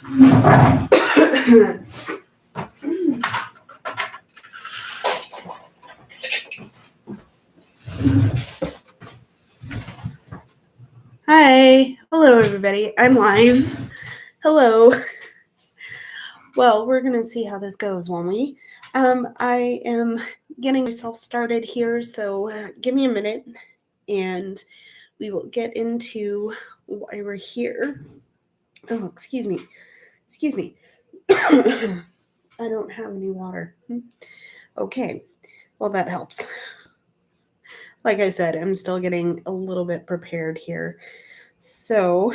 Hi. Hello, everybody. I'm live. Hello. Well, we're going to see how this goes, won't we? I am getting myself started here, so give me a minute and we will get into why we're here. Oh, excuse me. Excuse me. I don't have any water. Okay. Well, that helps. Like I said, I'm still getting a little bit prepared here. So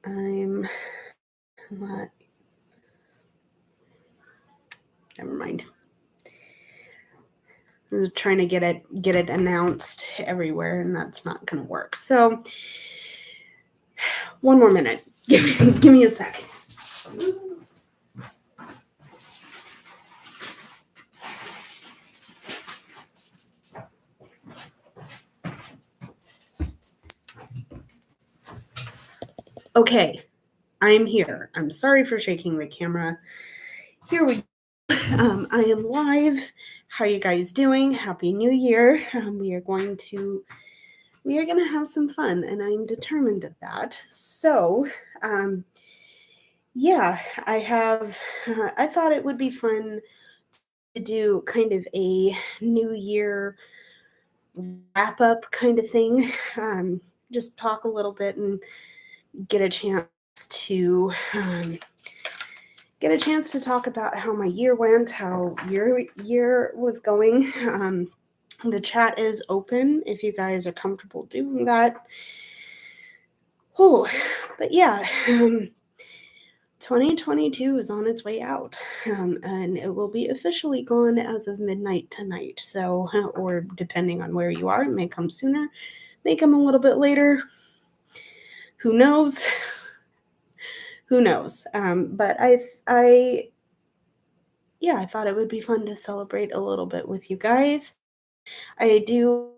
I'm not. Never mind. I'm trying to get it announced everywhere, and that's not going to work. So, one more minute. Give me a sec. Okay, I'm here. I'm sorry for shaking the camera. Here we go. I am live. How are you guys doing? Happy New Year. We are going to have some fun, and I'm determined of that. So, yeah, I thought it would be fun to do kind of a New Year wrap up kind of thing. Just talk a little bit and get a chance to talk about how my year went, how your year was going. The chat is open if you guys are comfortable doing that. Oh, but yeah, 2022 is on its way out, and it will be officially gone as of midnight tonight. So, or depending on where you are, it may come sooner, may come a little bit later. Who knows? Who knows? But I thought it would be fun to celebrate a little bit with you guys. I do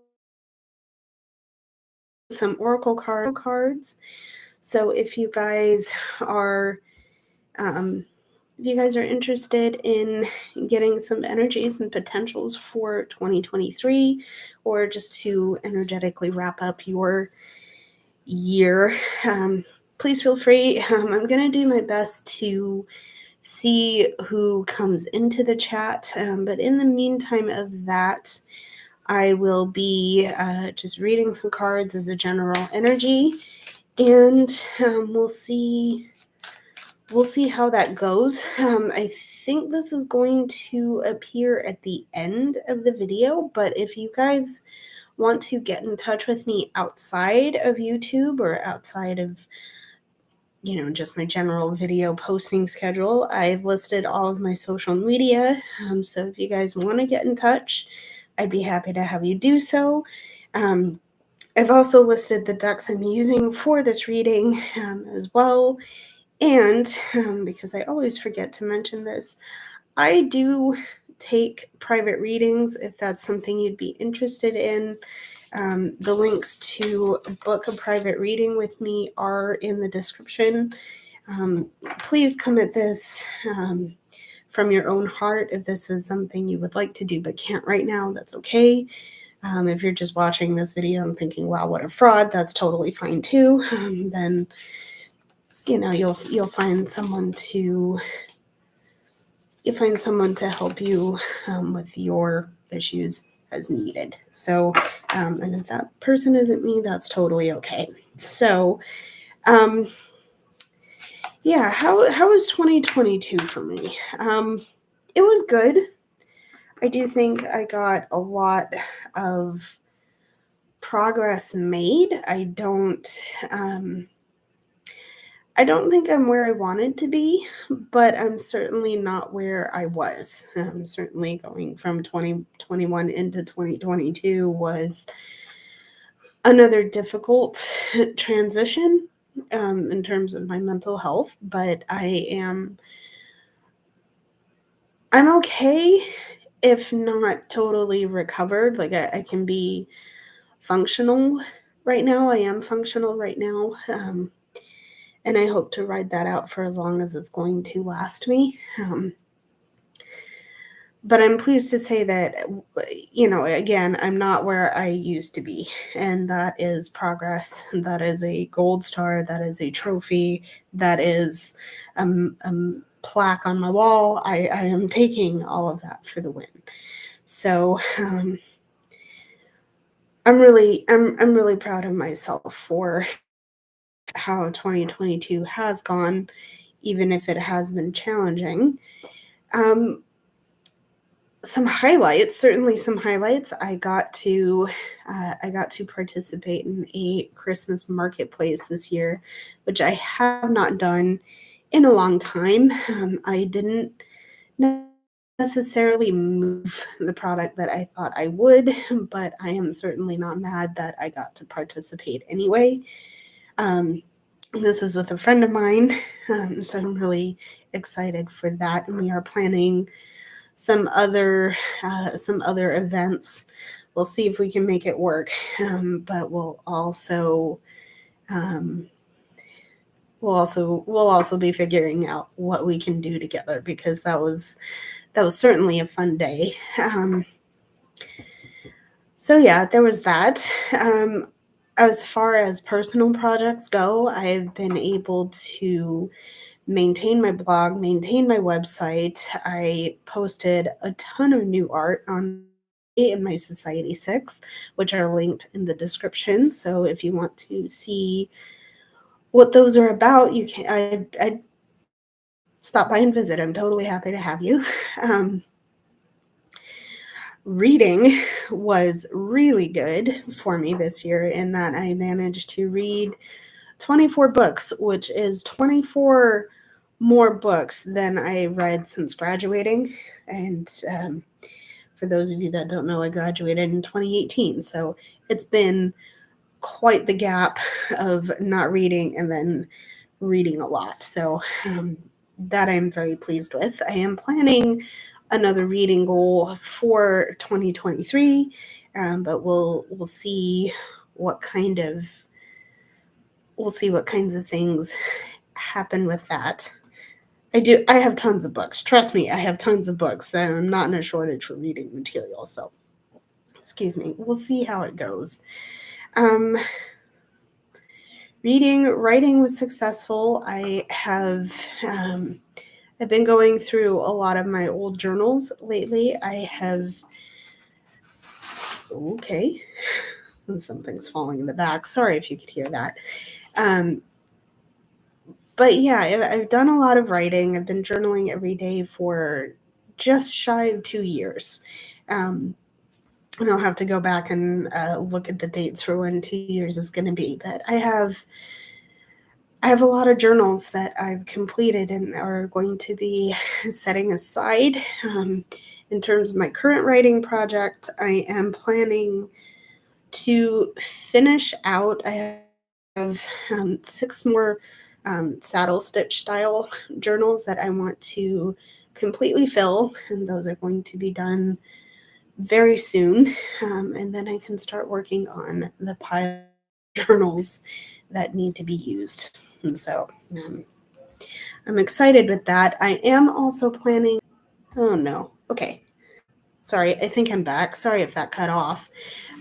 some oracle cards. So if you guys are interested in getting some energies and potentials for 2023, or just to energetically wrap up your year, please feel free. I'm going to do my best to see who comes into the chat, but in the meantime of that, I will be just reading some cards as a general energy, and we'll see how that goes. I think this is going to appear at the end of the video, but if you guys want to get in touch with me outside of YouTube or outside of just my general video posting schedule, I've listed all of my social media. So if you guys want to get in touch, I'd be happy to have you do so. I've also listed the decks I'm using for this reading as well. And because I always forget to mention this, I do take private readings if that's something you'd be interested in. The links to book a private reading with me are in the description. Please come at this from your own heart. If this is something you would like to do but can't right now, that's okay. If you're just watching this video and thinking, wow, what a fraud, that's totally fine too. Then you'll find someone to help you with your issues as needed. So, and if that person isn't me, that's totally okay. So, yeah, how was 2022 for me? It was good. I do think I got a lot of progress made. I don't think I'm where I wanted to be, but I'm certainly not where I was. Certainly going from 2021 into 2022 was another difficult transition in terms of my mental health, but I'm okay, if not totally recovered. Like I can be functional right now. I am functional right now. and I hope to ride that out for as long as it's going to last me. But I'm pleased to say that, again, I'm not where I used to be. And that is progress. That is a gold star. That is a trophy. That is a plaque on my wall. I am taking all of that for the win. So I'm really proud of myself for how 2022 has gone, even if it has been challenging. Certainly some highlights. I got to participate in a Christmas marketplace this year, which I have not done in a long time. I didn't necessarily move the product that I thought I would, but I am certainly not mad that I got to participate anyway. This is with a friend of mine, so I'm really excited for that. And we are planning some other events. We'll see if we can make it work, but we'll also be figuring out what we can do together, because that was certainly a fun day. So yeah, there was that. As far as personal projects go, I've been able to maintain my blog, maintain my website. I posted a ton of new art on in my Society 6, which are linked in the description. So if you want to see what those are about, you can. I'd stop by and visit. I'm totally happy to have you. Reading was really good for me this year in that I managed to read 24 books, which is 24 more books than I read since graduating. And for those of you that don't know, I graduated in 2018. So it's been quite the gap of not reading and then reading a lot. So that I'm very pleased with. I am planning another reading goal for 2023, but we'll see what kinds of things happen with that. I have tons of books. Trust me, I have tons of books that I'm not in a shortage for reading material. So, excuse me, we'll see how it goes. Writing was successful. I've been going through a lot of my old journals lately. Okay, something's falling in the back. Sorry if you could hear that. But yeah, I've done a lot of writing. I've been journaling every day for just shy of 2 years. And I'll have to go back and look at the dates for when 2 years is going to be. But I have a lot of journals that I've completed and are going to be setting aside. In terms of my current writing project, I am planning to finish out. I have 6 more saddle stitch style journals that I want to completely fill, and those are going to be done very soon. And then I can start working on the pile of journals that need to be used. And so I'm excited with that. I am also planning. Oh no. Okay. Sorry, I think I'm back. Sorry if that cut off.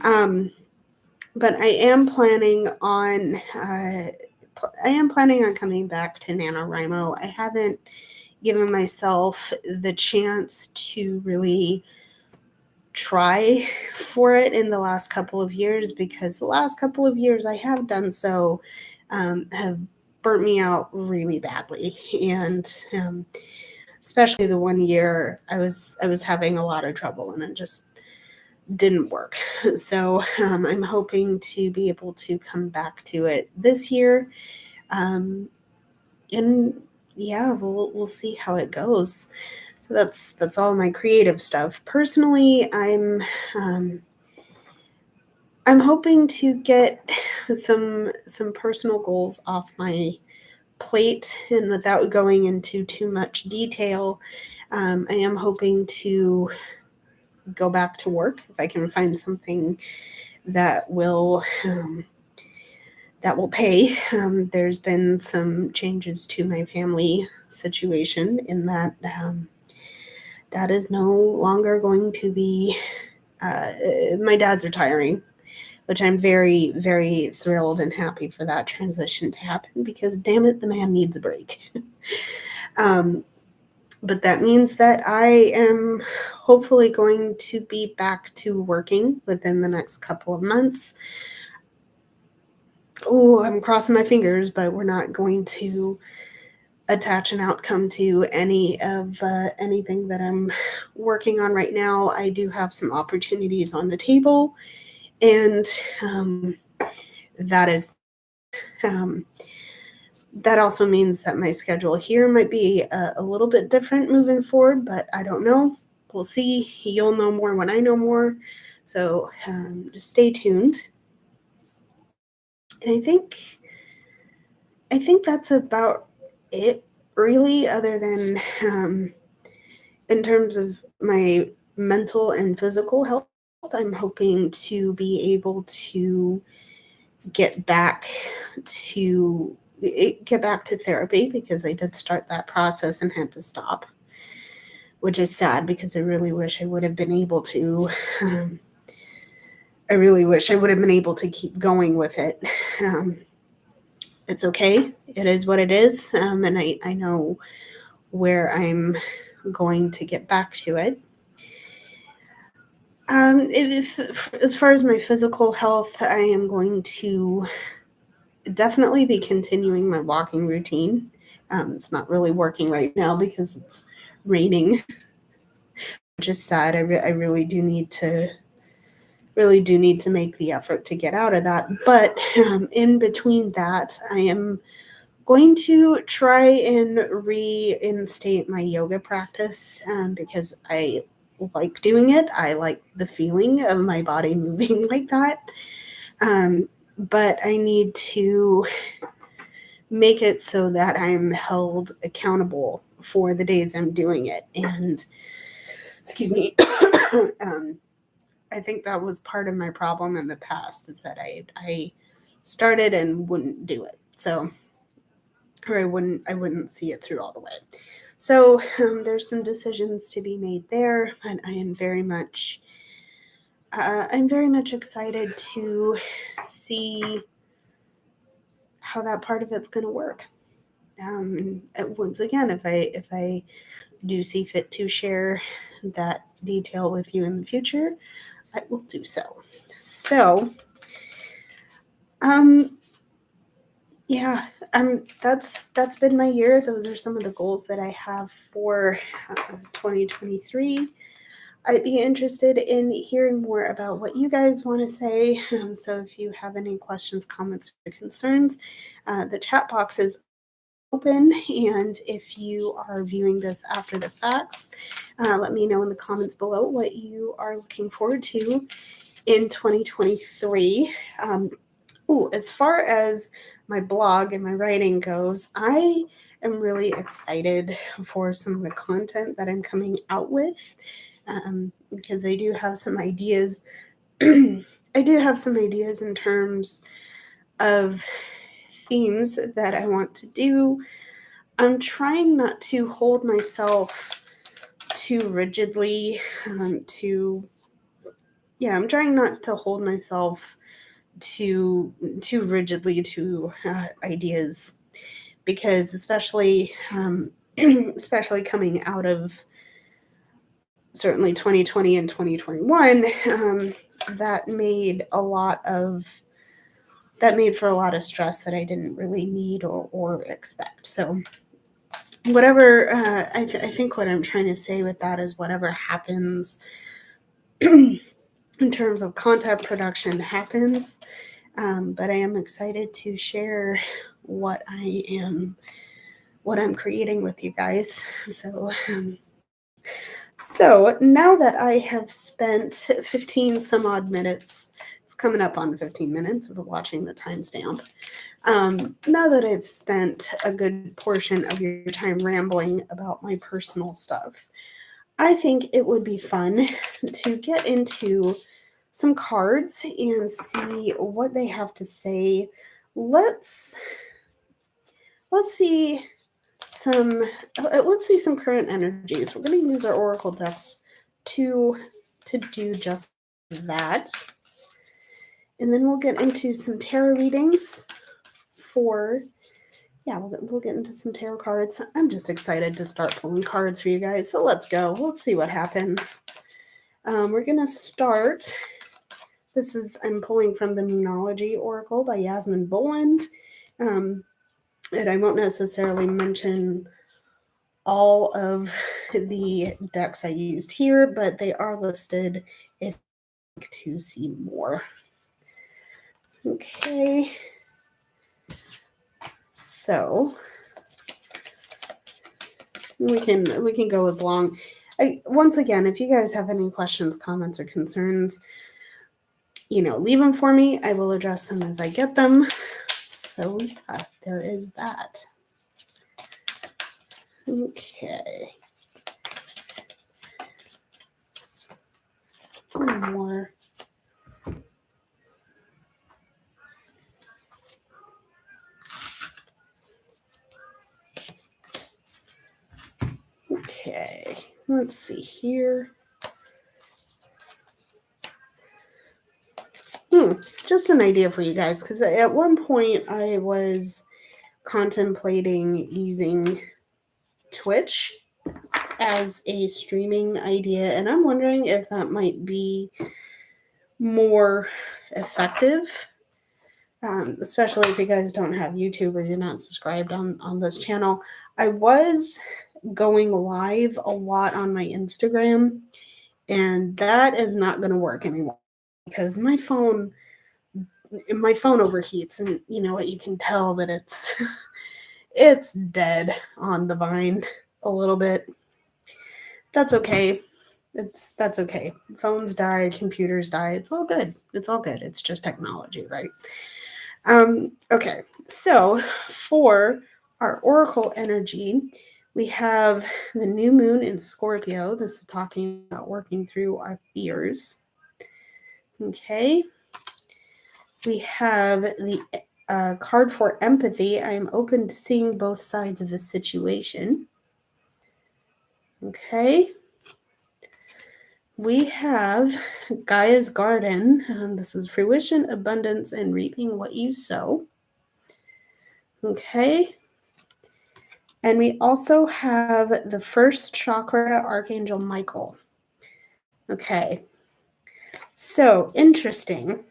But I am planning on coming back to NaNoWriMo. I haven't given myself the chance to really try for it in the last couple of years, because the last couple of years I have done so have burnt me out really badly. And especially the one year I was having a lot of trouble and it just didn't work. So I'm hoping to be able to come back to it this year. And yeah, we'll see how it goes. So that's all my creative stuff. Personally, I'm hoping to get some personal goals off my plate, and without going into too much detail, I am hoping to go back to work if I can find something that will that will pay. There's been some changes to my family situation in that that is no longer going to be. My dad's retiring, which I'm very, very thrilled and happy for that transition to happen because, damn it, the man needs a break. But that means that I am hopefully going to be back to working within the next couple of months. Oh, I'm crossing my fingers, but we're not going to attach an outcome to any of anything that I'm working on right now. I do have some opportunities on the table, and that is that also means that my schedule here might be a little bit different moving forward, but I don't know. We'll see. You'll know more when I know more. So just stay tuned. And I think that's about it, really, other than in terms of my mental and physical health. I'm hoping to be able to get back to therapy because I did start that process and had to stop, which is sad because I really wish I would have been able to. I really wish I would have been able to keep going with it. It's okay. It is what it is, and I know where I'm going to get back to it. As far as my physical health, I am going to definitely be continuing my walking routine. It's not really working right now because it's raining, which is sad. I really do need to make the effort to get out of that. But in between that, I am going to try and reinstate my yoga practice because I like doing it. I like the feeling of my body moving like that. But I need to make it so that I'm held accountable for the days I'm doing it. And excuse me, I think that was part of my problem in the past is that I started and wouldn't do it. So, or I wouldn't see it through all the way. So there's some decisions to be made there, but I'm very much excited to see how that part of it's going to work. Once again, if I do see fit to share that detail with you in the future, I will do so. So, yeah, that's been my year. Those are some of the goals that I have for 2023. I'd be interested in hearing more about what you guys want to say. So if you have any questions, comments, or concerns, the chat box is open. And if you are viewing this after the facts, let me know in the comments below what you are looking forward to in 2023. As far as my blog and my writing goes, I am really excited for some of the content that I'm coming out with. Because I do have some ideas. I do have some ideas in terms of themes that I want to do. I'm trying not to hold myself too rigidly I'm trying not to hold myself too rigidly to ideas because especially coming out of certainly 2020 and 2021, that made for a lot of stress that I didn't really need or expect. So whatever, I think what I'm trying to say with that is whatever happens in terms of content production happens. But I am excited to share what I'm creating with you guys. So now that I have spent 15 some odd minutes, it's coming up on 15 minutes of watching the timestamp. Now that I've spent a good portion of your time rambling about my personal stuff, I think it would be fun to get into some cards and see what they have to say let's see some current energies. We're going to use our oracle decks to do just that, and then we'll get into some tarot readings for we'll get into some tarot cards. I'm just excited to start pulling cards for you guys, so let's go. Let's see what happens. We're gonna start. I'm pulling from the Moonology Oracle by Yasmine Boland. And I won't necessarily mention all of the decks I used here, but they are listed if you'd like to see more. Okay. So we can go as long. Once again, if you guys have any questions, comments, or concerns, leave them for me. I will address them as I get them. So there is that. Okay. One more. Okay, let's see here. Just an idea for you guys, because at one point I was contemplating using Twitch as a streaming idea, and I'm wondering if that might be more effective, especially if you guys don't have YouTube or you're not subscribed on this channel. I was going live a lot on my Instagram, and that is not going to work anymore because my phone overheats, and you can tell that it's dead on the vine a little bit. That's okay. That's okay. Phones die, computers die. It's all good. It's just technology, right? Okay. So for our oracle energy, we have the new moon in Scorpio. This is talking about working through our fears. Okay. We have the card for empathy. I am open to seeing both sides of a situation. Okay. We have Gaia's Garden. This is fruition, abundance, and reaping what you sow. Okay. And we also have the first chakra, Archangel Michael. Okay. So interesting.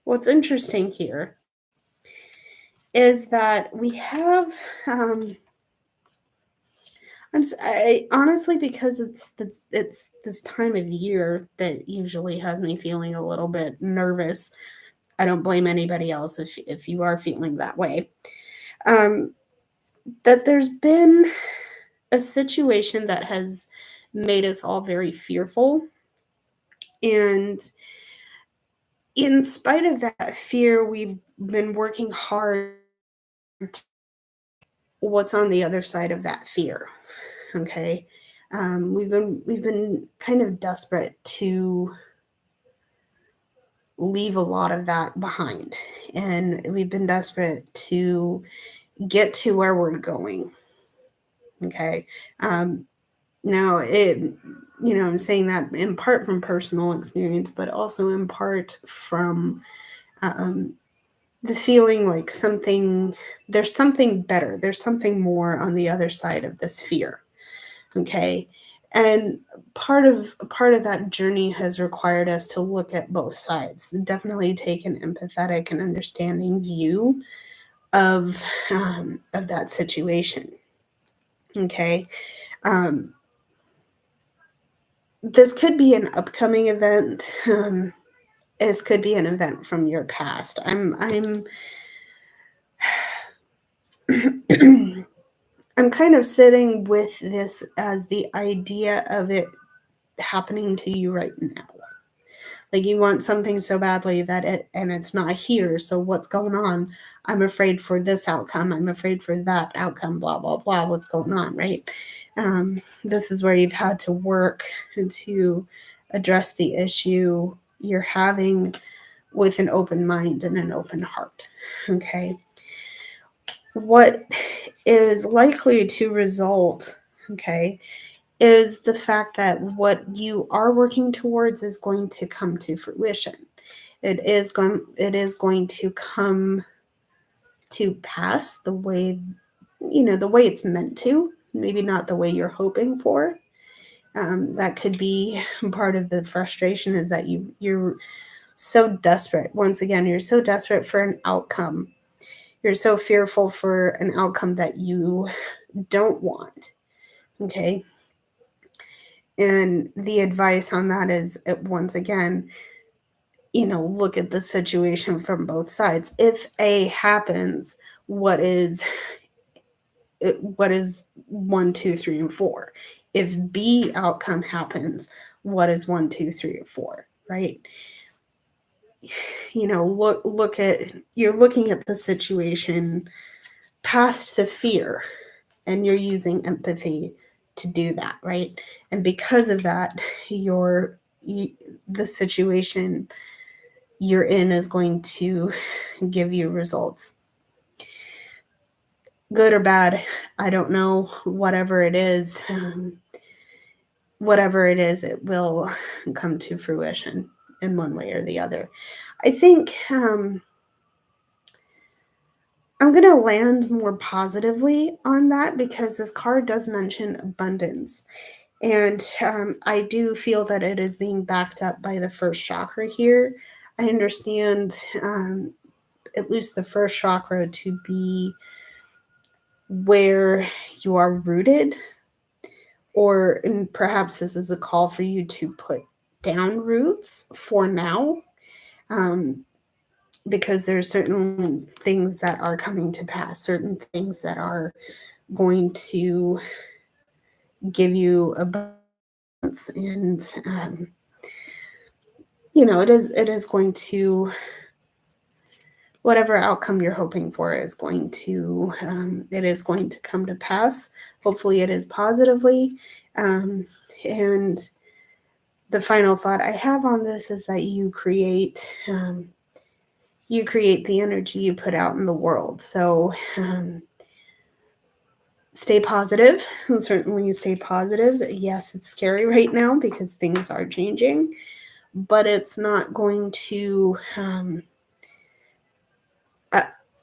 What's interesting here is that we have, honestly, because it's this time of year that usually has me feeling a little bit nervous. I don't blame anybody else if you are feeling that way. That there's been a situation that has made us all very fearful. And in spite of that fear, we've been working hard to what's on the other side of that fear. Okay. We've been kind of desperate to leave a lot of that behind. And we've been desperate to get to where we're going. Okay. Now I'm saying that in part from personal experience, but also in part from the feeling like there's something better. There's something more on the other side of this fear. Okay. And part of that journey has required us to look at both sides, definitely take an empathetic and understanding view of that situation. Okay. This could be an upcoming event. This could be an event from your past. I'm I'm kind of sitting with this as the idea of it happening to you right now. Like you want something so badly and it's not here. So what's going on? I'm afraid for this outcome. I'm afraid for that outcome, blah, blah, blah. What's going on, right? This is where you've had to work to address the issue you're having with an open mind and an open heart. Okay. What is likely to result, okay, is the fact that what you are working towards is going to come to fruition. It is going to come to pass the way, the way it's meant to, maybe not the way you're hoping for. That could be part of the frustration, is that you're so desperate. Once again, you're so desperate for an outcome. You're so fearful for an outcome that you don't want. Okay. And the advice on that is, once again, look at the situation from both sides. If A happens, what is 1, 2, 3, and 4? If B outcome happens, what is 1, 2, 3, or 4? Right? Look at, you're looking at the situation past the fear, and you're using empathy to do that, right? And because of that, the situation you're in is going to give you results. Good or bad, I don't know. Whatever it is, it will come to fruition in one way or the other. I think I'm going to land more positively on that, because this card does mention abundance. And I do feel that it is being backed up by the first chakra here. I understand at least the first chakra to be where you are rooted, or perhaps this is a call for you to put down roots for now, because there's certain things that are coming to pass, certain things that are going to give you abundance, and it is going to, whatever outcome you're hoping for is going to, it is going to come to pass. Hopefully it is positively. And the final thought I have on this is that you create the energy you put out in the world. So stay positive. Certainly stay positive. Yes, it's scary right now because things are changing, but it's not going to,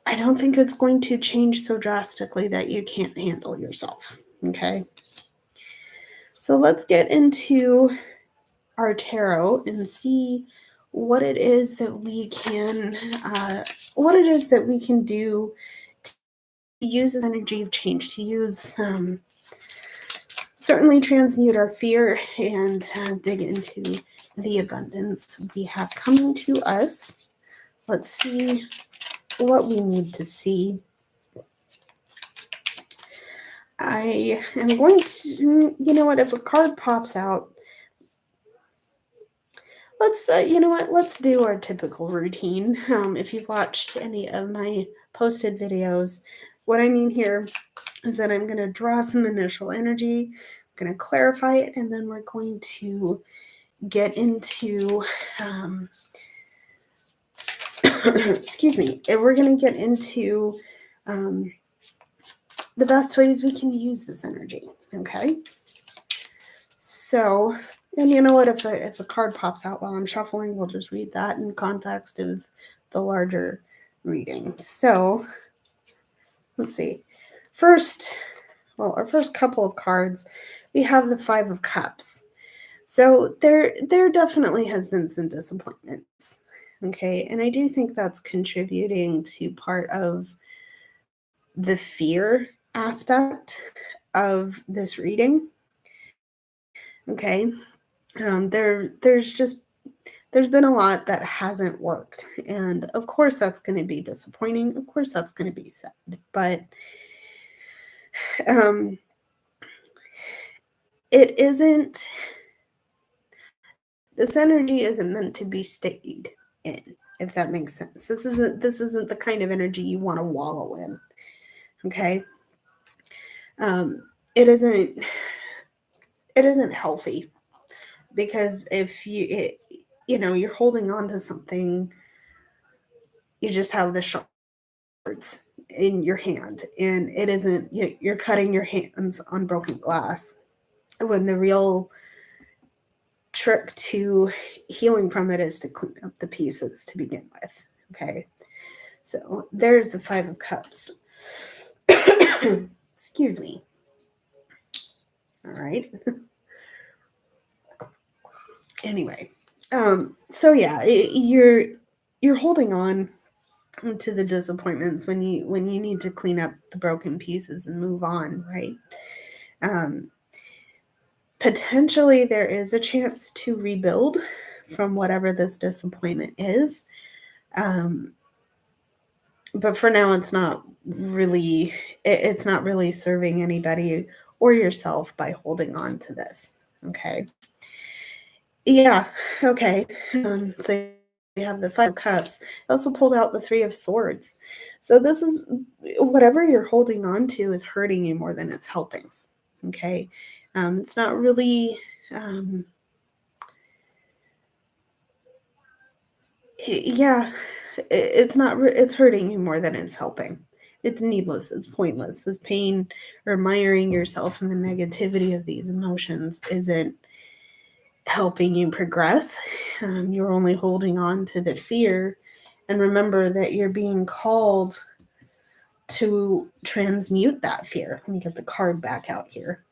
I don't think it's going to change so drastically that you can't handle yourself. Okay. So let's get into our tarot and see what it is that we can do to use this energy of change, to use certainly transmute our fear, and dig into the abundance we have coming to us. Let's see what we need to see. I am going to, if a card pops out, let's do our typical routine. If you've watched any of my posted videos, what I mean here is that I'm going to draw some initial energy, I'm going to clarify it, and then we're going to get into, excuse me, and we're going to get into the best ways we can use this energy. Okay. So, and you know what, if a card pops out while I'm shuffling, we'll just read that in context of the larger reading. So, let's see. Our first couple of cards, we have the 5 of Cups. So there definitely has been some disappointments. Okay, and I do think that's contributing to part of the fear aspect of this reading. Okay, there's been a lot that hasn't worked, and of course that's going to be disappointing. Of course that's going to be sad, but it isn't. This energy isn't meant to be stayed in, if that makes sense. This isn't the kind of energy you want to wallow in. Okay, it isn't healthy, because if you're holding on to something you just have the shards in your hand, and it isn't, you're cutting your hands on broken glass, when the real trick to healing from it is to clean up the pieces to begin with. Okay, so there's the Five of Cups. Excuse me. All right. Anyway, so yeah, you're holding on to the disappointments when you need to clean up the broken pieces and move on, right? Potentially there is a chance to rebuild from whatever this disappointment is. But for now, it's not really serving anybody or yourself by holding on to this. Okay. Yeah. Okay. So you have the Five of Cups. I also pulled out the Three of Swords. So this is, whatever you're holding on to is hurting you more than it's helping. Okay. It's not really, yeah, it's hurting you more than it's helping. It's needless, it's pointless. This pain, or miring yourself in the negativity of these emotions, isn't helping you progress. You're only holding on to the fear. And remember that you're being called to transmute that fear. Let me get the card back out here.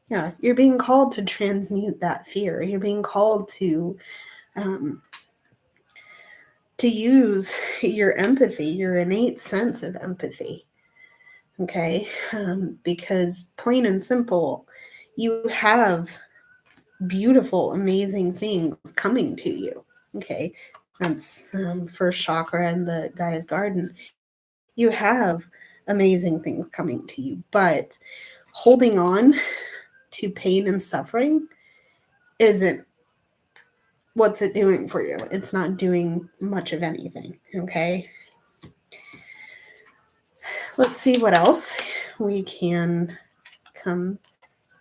Yeah, you're being called to transmute that fear. You're being called to use your empathy, your innate sense of empathy. Okay, because plain and simple, you have beautiful, amazing things coming to you. Okay, that's first chakra in the Gaia's garden. You have amazing things coming to you, but holding on to pain and suffering isn't, what's it doing for you? It's not doing much of anything. Okay, let's see what else we can come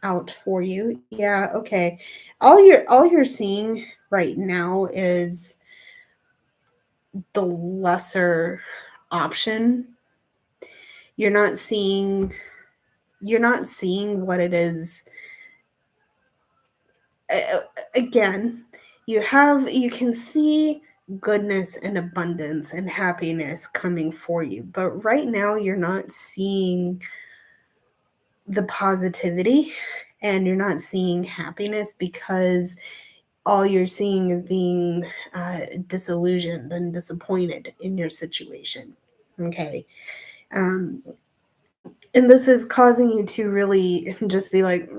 out for you. Yeah, okay. All you're seeing right now is the lesser option. You're not seeing what it is. Again, you can see goodness and abundance and happiness coming for you, but right now you're not seeing the positivity, and you're not seeing happiness, because all you're seeing is being disillusioned and disappointed in your situation. Okay. And this is causing you to really just be like,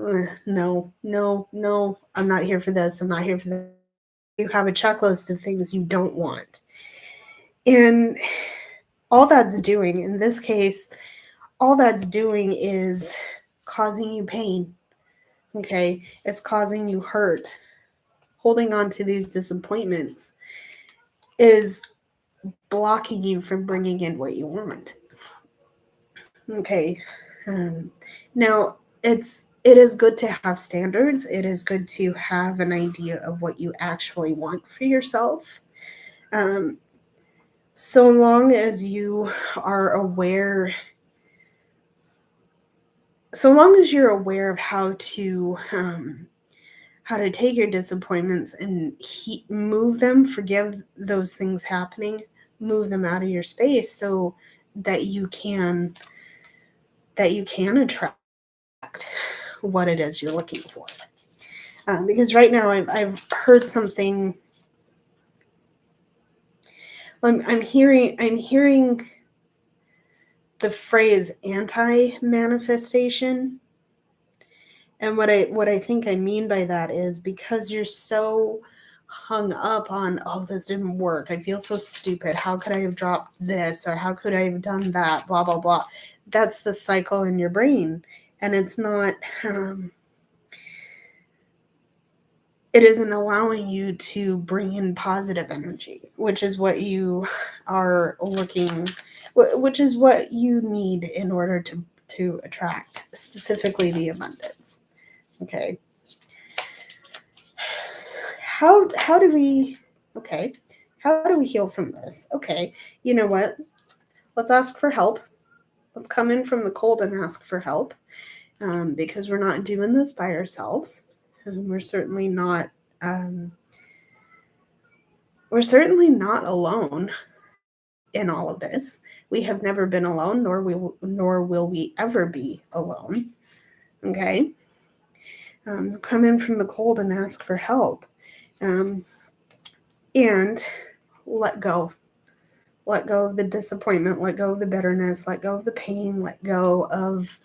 no, no, no, I'm not here for this. I'm not here for that. You have a checklist of things you don't want. And all that's doing, in this case, all that's doing is causing you pain. Okay. It's causing you hurt. Holding on to these disappointments is blocking you from bringing in what you want. Okay. Now, it is good to have standards. It is good to have an idea of what you actually want for yourself. So long as you are aware, so long as you're aware of how to take your disappointments and move them, forgive those things happening, move them out of your space, so that you can attract what it is you're looking for. Because right now I've heard something. I'm hearing the phrase anti-manifestation. And what I think I mean by that is, because you're so hung up on, oh, this didn't work, I feel so stupid, how could I have dropped this, or how could I have done that, blah, blah, blah. That's the cycle in your brain. And it's not, it isn't allowing you to bring in positive energy, which is what you are looking, which is what you need in order to attract, specifically the abundance. Okay. How do we, okay, How do we heal from this? Okay, you know what? Let's ask for help. Let's come in from the cold and ask for help, because we're not doing this by ourselves. We're certainly not. Um, we're certainly not alone in all of this. We have never been alone, nor will we ever be alone. Okay, come in from the cold and ask for help, um, and let go. Let go of the disappointment. Let go of the bitterness. Let go of the pain. Let go of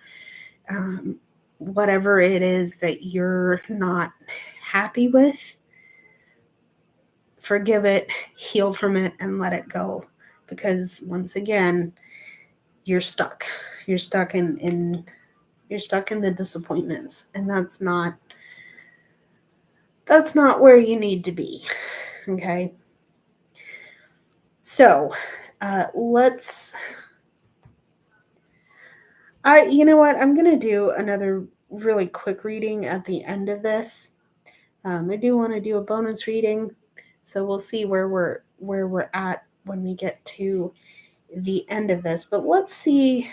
um, whatever it is that you're not happy with. Forgive it, heal from it, and let it go. Because once again, you're stuck. You're stuck in you're stuck in the disappointments, and that's not where you need to be. Okay. So let's. You know what? I'm gonna do another really quick reading at the end of this. I do want to do a bonus reading, so we'll see where we're at when we get to the end of this. But let's see.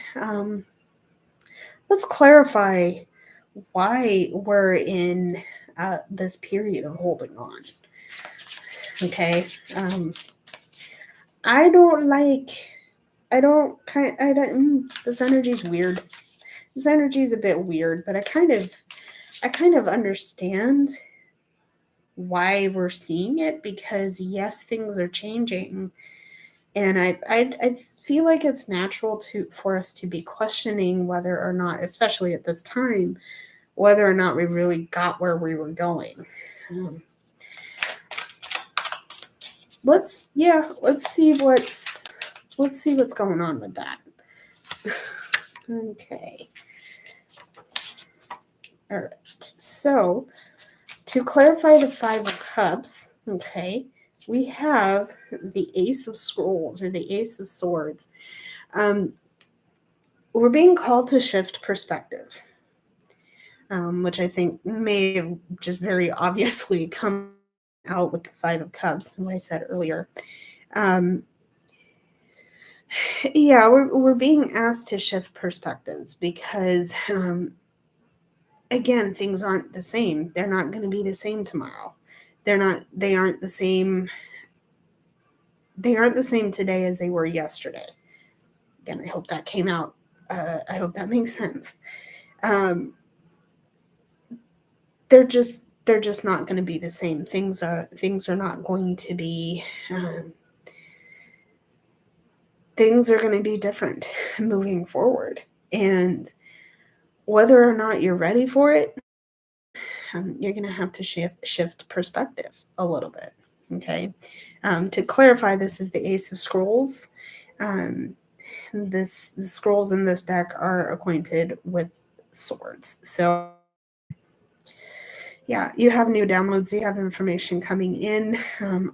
Let's clarify why we're in this period of holding on. Okay. I don't like. I don't. This energy's weird. This energy is a bit weird, but I kind of understand why we're seeing it, because yes, things are changing, and I feel like it's natural for us to be questioning whether or not, especially at this time, whether or not we really got where we were going. Let's see what's going on with that. Okay. All right. So to clarify the Five of Cups, okay, we have the Ace of Scrolls, or the Ace of Swords. We're being called to shift perspective, which I think may have just very obviously come out with the Five of Cups, what I said earlier. Yeah, we're being asked to shift perspectives because, again, things aren't the same. They're not going to be the same tomorrow. They aren't the same. They aren't the same today as they were yesterday. Again, I hope that came out. I hope that makes sense. They're just not going to be the same. Things are not going to be. Things are going to be different moving forward, and whether or not you're ready for it, you're going to have to shift perspective a little bit. Okay. To clarify, this is the Ace of Scrolls. The scrolls in this deck are acquainted with swords. So yeah, you have new downloads, you have information coming in.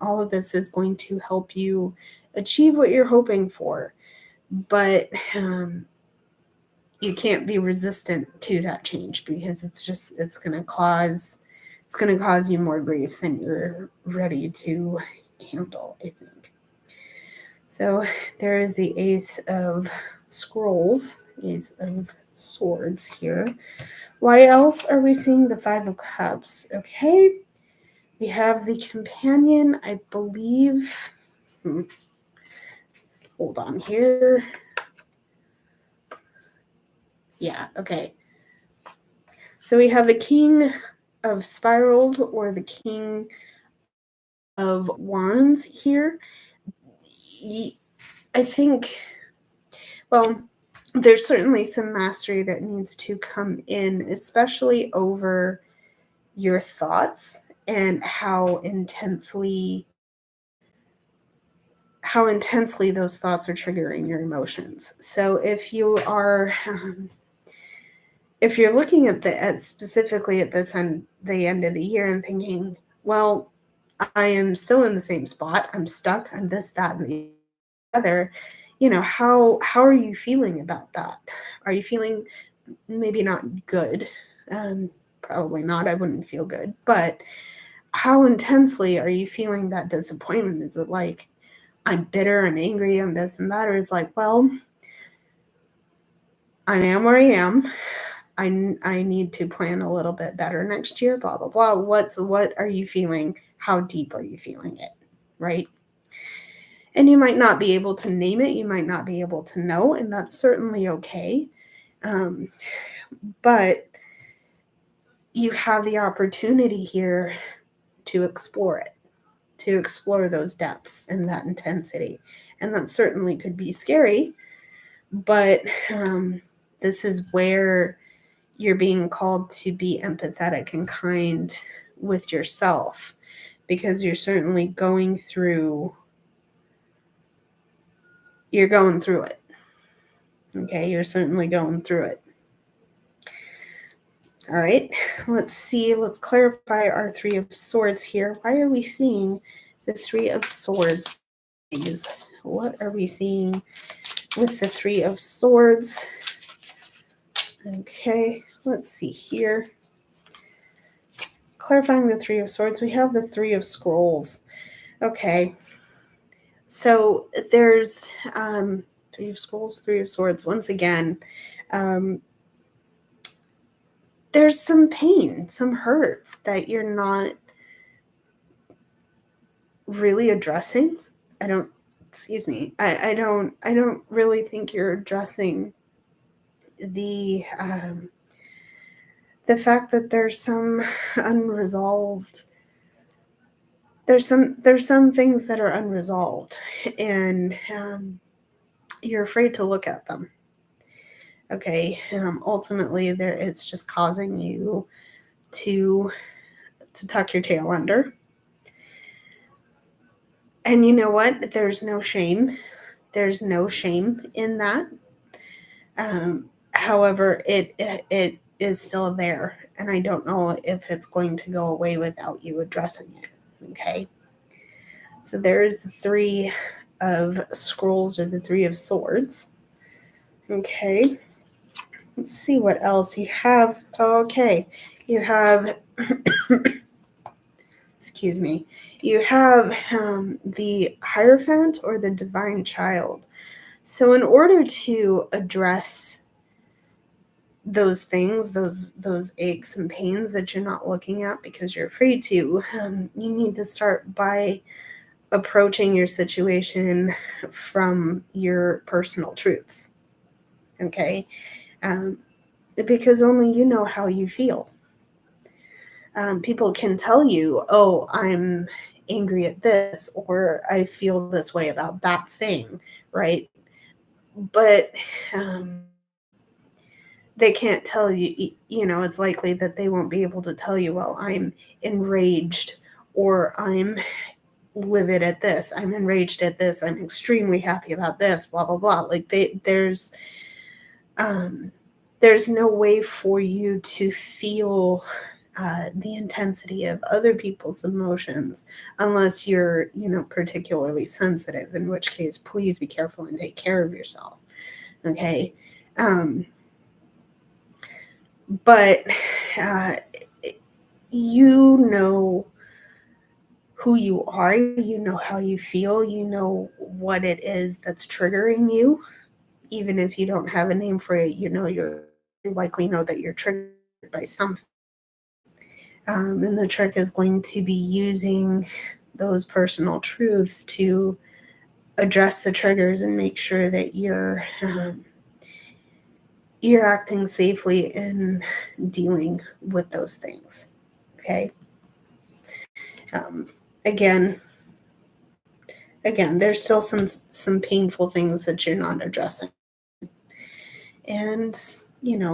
All of this is going to help you achieve what you're hoping for, but you can't be resistant to that change, because it's going to cause you more grief than you're ready to handle, I think. So there is the Ace of Scrolls, Ace of Swords here. Why else are we seeing the Five of Cups? Okay, we have the Companion, I believe. Hold on here. Yeah, okay. So we have the King of Spirals, or the King of Wands here. I think, well, there's certainly some mastery that needs to come in, especially over your thoughts and how intensely those thoughts are triggering your emotions. So if you are if you're looking at specifically at the end of the year and thinking, well, I am still in the same spot, I'm stuck, I'm this, that, and the other, how are you feeling about that? Are you feeling maybe not good? Probably not. I wouldn't feel good, but how intensely are you feeling that disappointment? Is it like, I'm bitter, I'm angry, I'm this and that? Or is like, well, I am where I am. I need to plan a little bit better next year, blah, blah, blah. What are you feeling? How deep are you feeling it? Right? And you might not be able to name it. You might not be able to know, and that's certainly okay. But you have the opportunity here to explore it, to explore those depths and that intensity. And that certainly could be scary, but this is where you're being called to be empathetic and kind with yourself, because you're certainly going through it. Okay, you're certainly going through it. All right, let's see. Let's clarify our Three of Swords here. Why are we seeing the Three of Swords? What are we seeing with the Three of Swords? Okay, let's see here. Clarifying the Three of Swords, we have the Three of Scrolls. Okay, so there's Three of Scrolls, Three of Swords. Once again, there's some pain, some hurts that you're not really addressing. I don't really think you're addressing the fact that there's some unresolved. There's some things that are unresolved, and you're afraid to look at them. Okay, ultimately, it's just causing you to tuck your tail under. And you know what? There's no shame. There's no shame in that. However, it is still there, and I don't know if it's going to go away without you addressing it. Okay. So there's the Three of Scrolls, or the Three of Swords. Okay. Let's see what else you have. Okay. You have, excuse me, you have the Hierophant or the Divine Child. So in order to address those things, those aches and pains that you're not looking at because you're afraid to, you need to start by approaching your situation from your personal truths. Okay? Because only you know how you feel. People can tell you, oh, I'm angry at this, or I feel this way about that thing, right? But they can't tell you, it's likely that they won't be able to tell you, well, I'm enraged, or I'm livid at this, I'm enraged at this, I'm extremely happy about this, blah, blah, blah. Like there's no way for you to feel the intensity of other people's emotions unless you're, particularly sensitive, in which case, please be careful and take care of yourself. Okay. But you know who you are, you know how you feel, you know what it is that's triggering you. Even if you don't have a name for it, you likely know that you're triggered by something. And the trick is going to be using those personal truths to address the triggers and make sure that you're acting safely in dealing with those things. Okay. Again, there's still some painful things that you're not addressing, and you know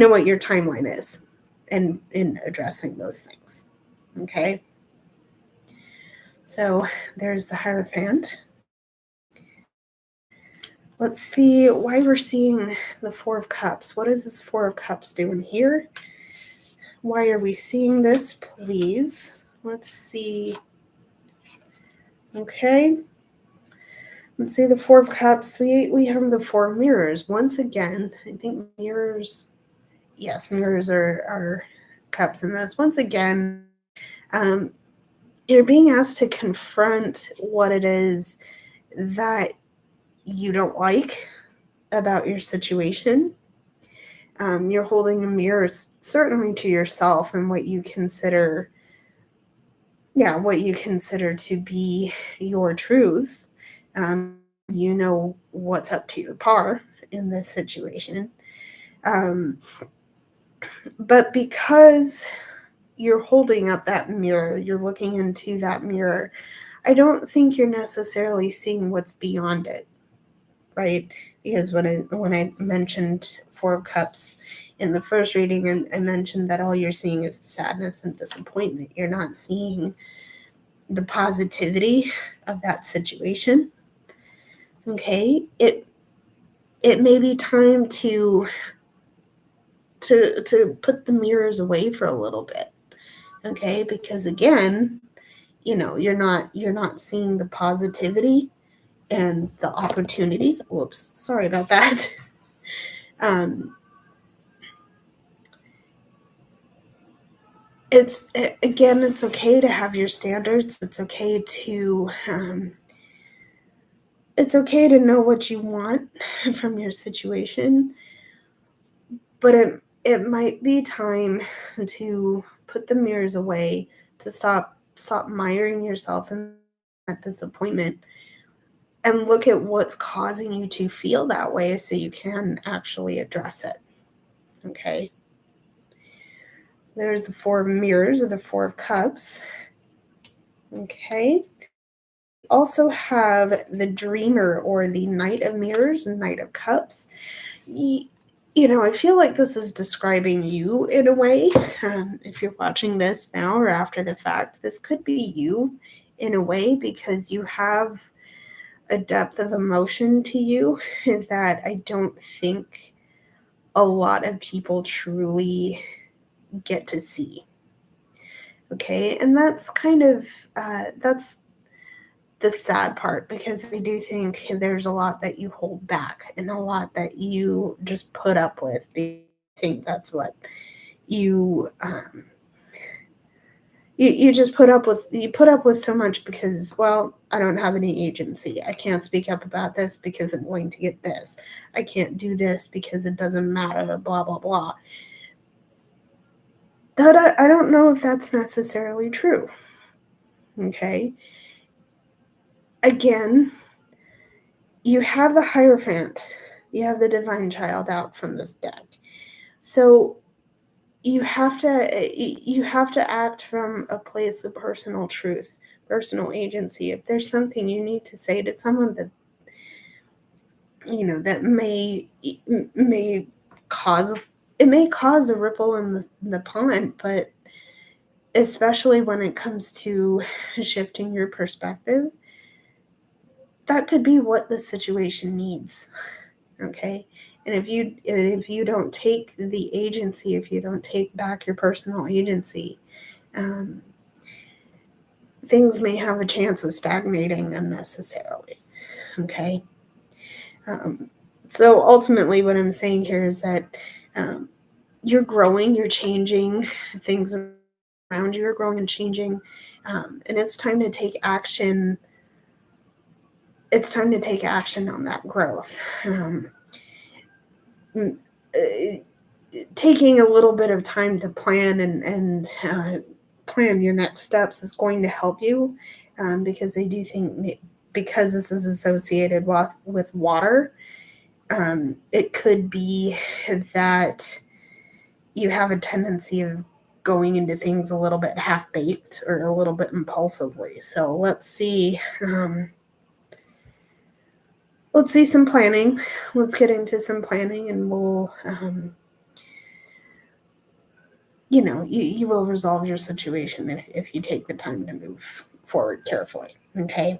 what your timeline is in addressing those things. Okay. So there's the Hierophant. Let's see why we're seeing the Four of Cups. What is this Four of Cups doing here? Why are we seeing this, please? Let's see. Okay. Let's see the Four of Cups. We have the Four of Mirrors. Once again, I think mirrors, yes, mirrors are Cups in this. Once again, you're being asked to confront what it is that you don't like about your situation. You're holding a mirror certainly to yourself and what you consider to be your truths. You know what's up to your par in this situation. But because you're holding up that mirror, you're looking into that mirror, I don't think you're necessarily seeing what's beyond it, right? Because when I mentioned Four of Cups in the first reading, and I mentioned that all you're seeing is sadness and disappointment. You're not seeing the positivity of that situation. Okay, it may be time to put the mirrors away for a little bit. Okay, because again, you're not seeing the positivity and the opportunities. Whoops, sorry about that. It's okay to have your standards. It's okay to know what you want from your situation, but it might be time to put the mirrors away, to stop miring yourself in that disappointment and look at what's causing you to feel that way so you can actually address it. Okay. There's the Four of Mirrors or the Four of Cups. Okay. Also have the Dreamer or the Knight of Mirrors and Knight of Cups. I feel like this is describing you in a way. If you're watching this now or after the fact, this could be you in a way because you have a depth of emotion to you that I don't think a lot of people truly get to see. Okay, and that's kind of that's the sad part, because I do think there's a lot that you hold back and a lot that you just put up with. I think that's what you you just put up with. You put up with so much because, well, I don't have any agency. I can't speak up about this because I'm going to get this. I can't do this because it doesn't matter, blah, blah, blah. That I don't know if that's necessarily true. Okay. Again, you have the Hierophant, you have the Divine Child out from this deck. So you have to act from a place of personal truth, personal agency. If there's something you need to say to someone that that may cause a ripple in the pond, but especially when it comes to shifting your perspective, that could be what the situation needs. Okay. And if you don't take the agency, if you don't take back your personal agency, things may have a chance of stagnating unnecessarily. Okay. So ultimately what I'm saying here is that you're growing, you're changing, things around you are growing and changing, and it's time to take action. It's time to take action on that growth. Taking a little bit of time to plan and plan your next steps is going to help you, because I do think, because this is associated with water, it could be that you have a tendency of going into things a little bit half-baked or a little bit impulsively. So let's see some planning. Let's get into some planning, and we'll you will resolve your situation if you take the time to move forward carefully. Okay.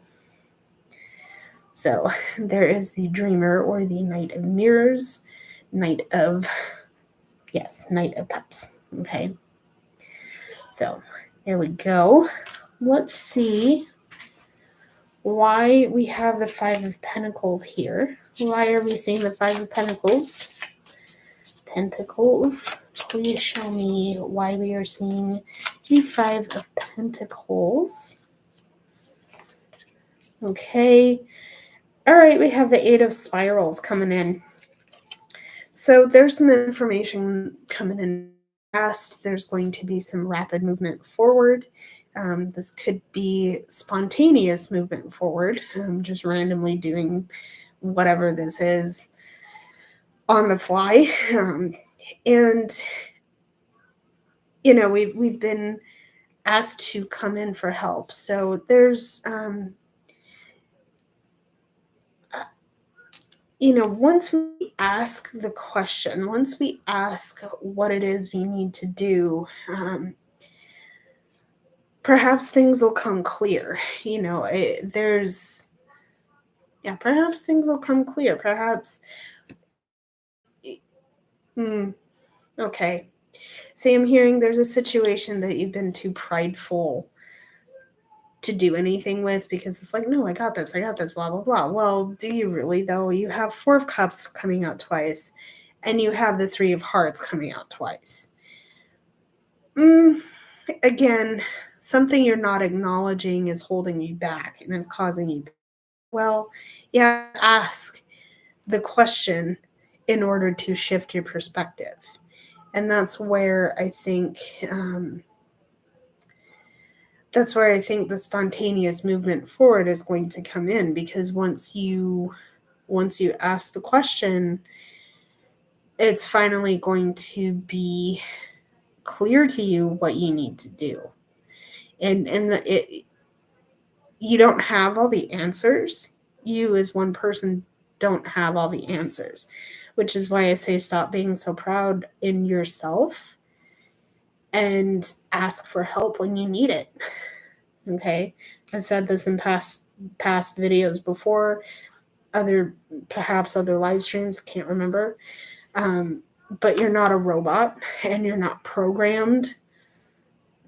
So there is the Dreamer or the Knight of Mirrors, Knight of Cups. Okay. So there we go. Let's see why we have the Five of Pentacles here. Why are we seeing the Five of Pentacles? Please show me why we are seeing the Five of Pentacles. Okay. All right, we have the Eight of Spirals coming in. So there's some information coming in fast. There's going to be some rapid movement forward. This could be spontaneous movement forward, just randomly doing whatever this is on the fly. And, you know, we've been asked to come in for help. So there's, you know, once we ask the question, once we ask what it is we need to do, perhaps things will come clear. You know, perhaps things will come clear. Perhaps, okay. See, I'm hearing there's a situation that you've been too prideful to do anything with because it's like, no, I got this, blah, blah, blah. Well, do you really, though? You have Four of Cups coming out twice, and you have the Three of Hearts coming out twice. Again, something you're not acknowledging is holding you back and is causing you. Well, you have to ask the question in order to shift your perspective. And that's where I think the spontaneous movement forward is going to come in, because once you ask the question, it's finally going to be clear to you what you need to do. And you don't have all the answers. You as one person don't have all the answers, which is why I say stop being so proud in yourself and ask for help when you need it. Okay? I've said this in past videos before, perhaps other live streams, can't remember. But you're not a robot, and you're not programmed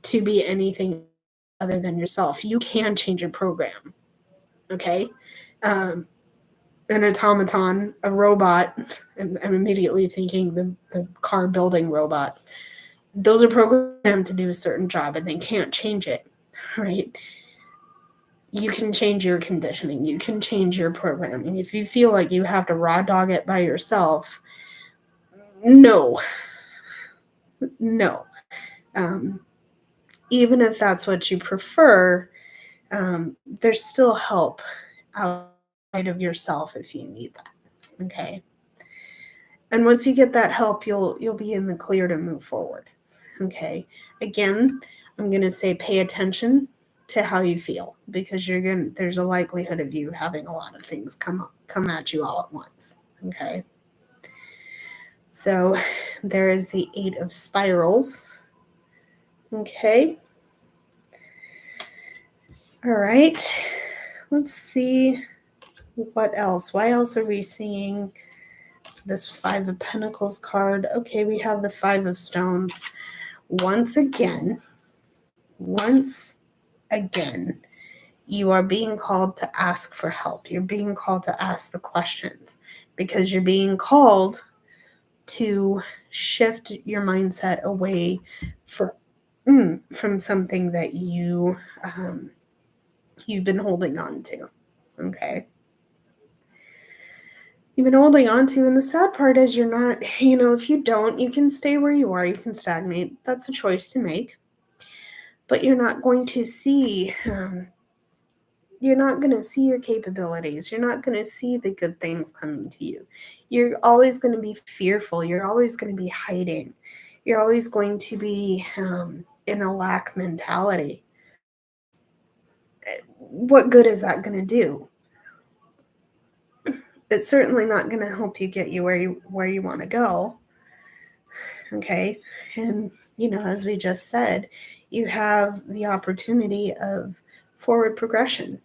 to be anything other than yourself. You can change your program. Okay? An automaton, a robot, I'm immediately thinking the car building robots. Those are programmed to do a certain job, and they can't change it, right? You can change your conditioning. You can change your programming. If you feel like you have to raw dog it by yourself, no. Even if that's what you prefer, there's still help outside of yourself if you need that. Okay. And once you get that help, you'll be in the clear to move forward. Okay. Again, I'm going to say pay attention to how you feel, because there's a likelihood of you having a lot of things come at you all at once. Okay. So there is the Eight of Spirals. Okay. All right. Let's see what else. Why else are we seeing this Five of Pentacles card? Okay, we have the Five of Stones. Once again, you are being called to ask for help. You're being called to ask the questions, because you're being called to shift your mindset away from something that you've been holding on to. Okay. You've been holding on to, and the sad part is you're not, if you don't, you can stay where you are, you can stagnate. That's a choice to make. But you're not going to see your capabilities. You're not going to see the good things coming to you. You're always going to be fearful. You're always going to be hiding. You're always going to be in a lack mentality. What good is that going to do? It's certainly not going to help you get you where you want to go. Okay. And, as we just said, you have the opportunity of forward progression.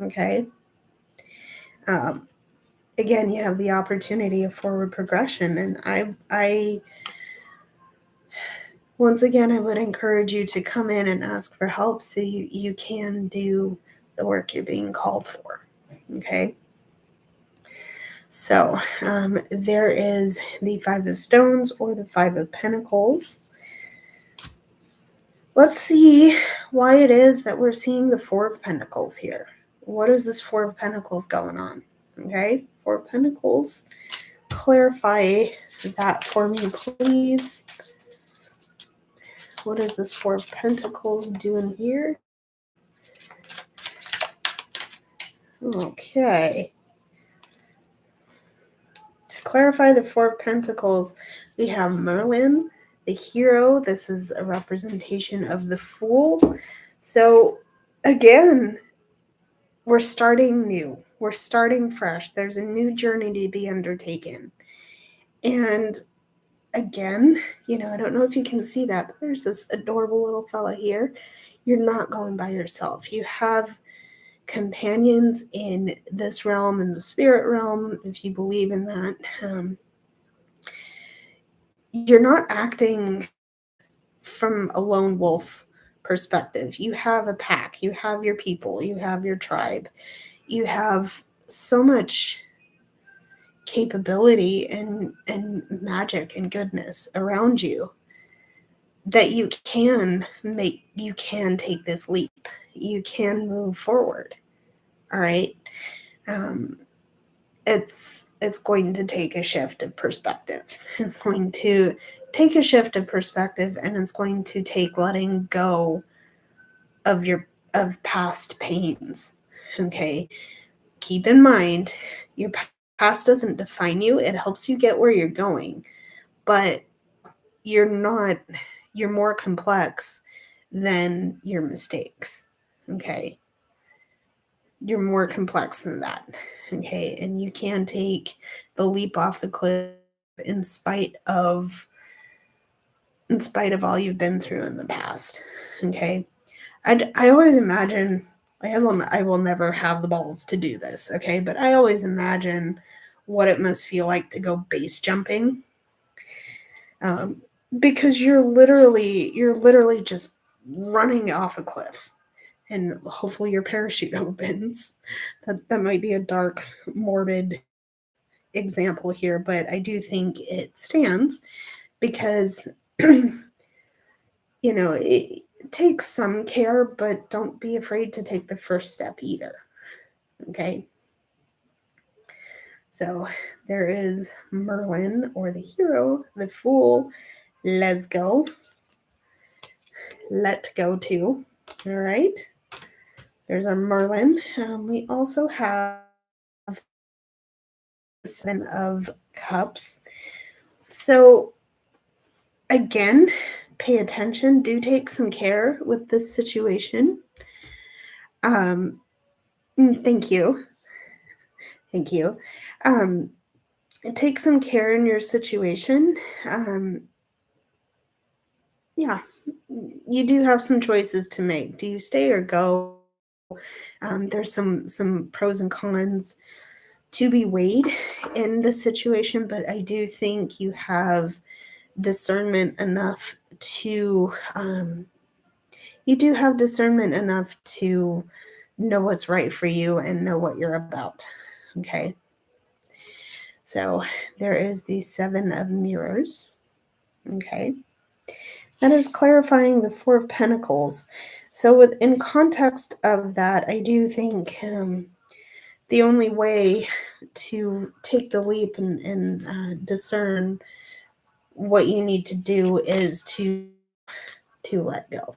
Okay. Again, you have the opportunity of forward progression. And I once again, I would encourage you to come in and ask for help so you can do the work you're being called for. Okay. So there is the Five of Stones or the Five of Pentacles. Let's see why it is that we're seeing the Four of Pentacles here. What is this Four of Pentacles going on? Okay, Four of Pentacles. Clarify that for me, please. What is this Four of Pentacles doing here? Okay. To clarify the Four of Pentacles, we have Merlin, the hero. This is a representation of the Fool. So, again, we're starting new. We're starting fresh. There's a new journey to be undertaken. And again, I don't know if you can see that, but there's this adorable little fella here. You're not going by yourself. You have companions in this realm, in the spirit realm, if you believe in that. You're not acting from a lone wolf perspective. You have a pack, you have your people, you have your tribe, you have so much capability and magic and goodness around you that you can take this leap. You can move forward. All right. It's going to take a shift of perspective. It's going to take a shift of perspective, and it's going to take letting go of past pains. Okay. Keep in mind, your past doesn't define you. It helps you get where you're going, but you're more complex than your mistakes. Okay. You're more complex than that. Okay. And you can take the leap off the cliff in spite of all you've been through in the past. Okay. I always imagine, I will never have the balls to do this. Okay. But I always imagine what it must feel like to go base jumping. Because you're literally just running off a cliff, and hopefully your parachute opens. That might be a dark, morbid example here, but I do think it stands because it takes some care, but don't be afraid to take the first step either. Okay. So there is Merlin, or the hero, the Fool. Let's go. Let go too. All right. There's our Merlin. We also have the Seven of Cups. So again, pay attention. Do take some care with this situation. Thank you. Thank you. Take some care in your situation. Yeah, you do have some choices to make. Do you stay or go? There's some pros and cons to be weighed in this situation, but I do think you have discernment enough to know what's right for you and know what you're about. Okay. So there is the Seven of Mirrors. Okay. That is clarifying the Four of Pentacles. So in context of that, I do think the only way to take the leap and discern what you need to do is to let go.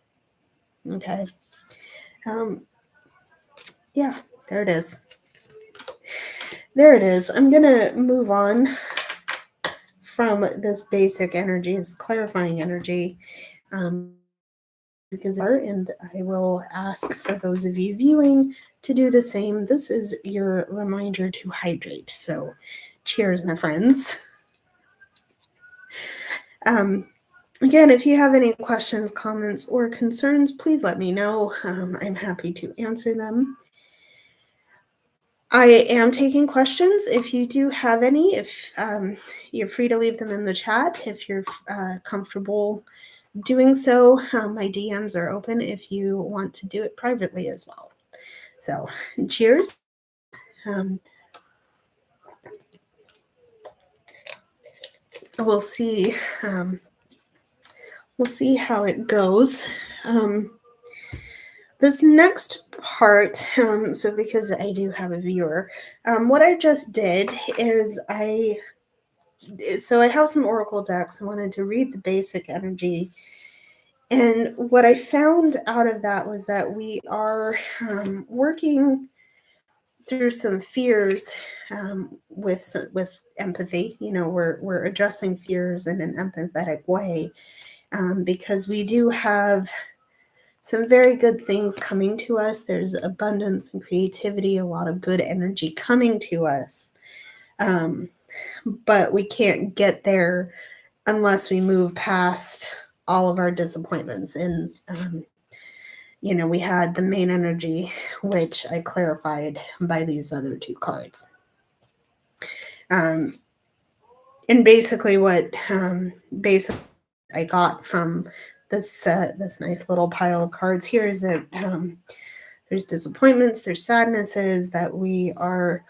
Okay. Yeah, there it is. There it is. I'm going to move on from this basic energy, this clarifying energy, because and I will ask for those of you viewing to do the same. This is your reminder to hydrate. So cheers, my friends. Again, if you have any questions, comments, or concerns, please let me know. I'm happy to answer them. I am taking questions. If you do have any, if you're free to leave them in the chat, if you're comfortable doing so, my DMs are open if you want to do it privately as well. So cheers. we'll see. We'll see how it goes. This next part, so because I do have a viewer, what I just did is I have some oracle decks. I wanted to read the basic energy. And what I found out of that was that we are working through some fears with empathy. You know, we're addressing fears in an empathetic way because we do have some very good things coming to us. There's abundance and creativity, a lot of good energy coming to us. But we can't get there unless we move past all of our disappointments. And, we had the main energy, which I clarified by these other two cards. And basically what I got from this nice little pile of cards here is that there's disappointments, there's sadnesses that we are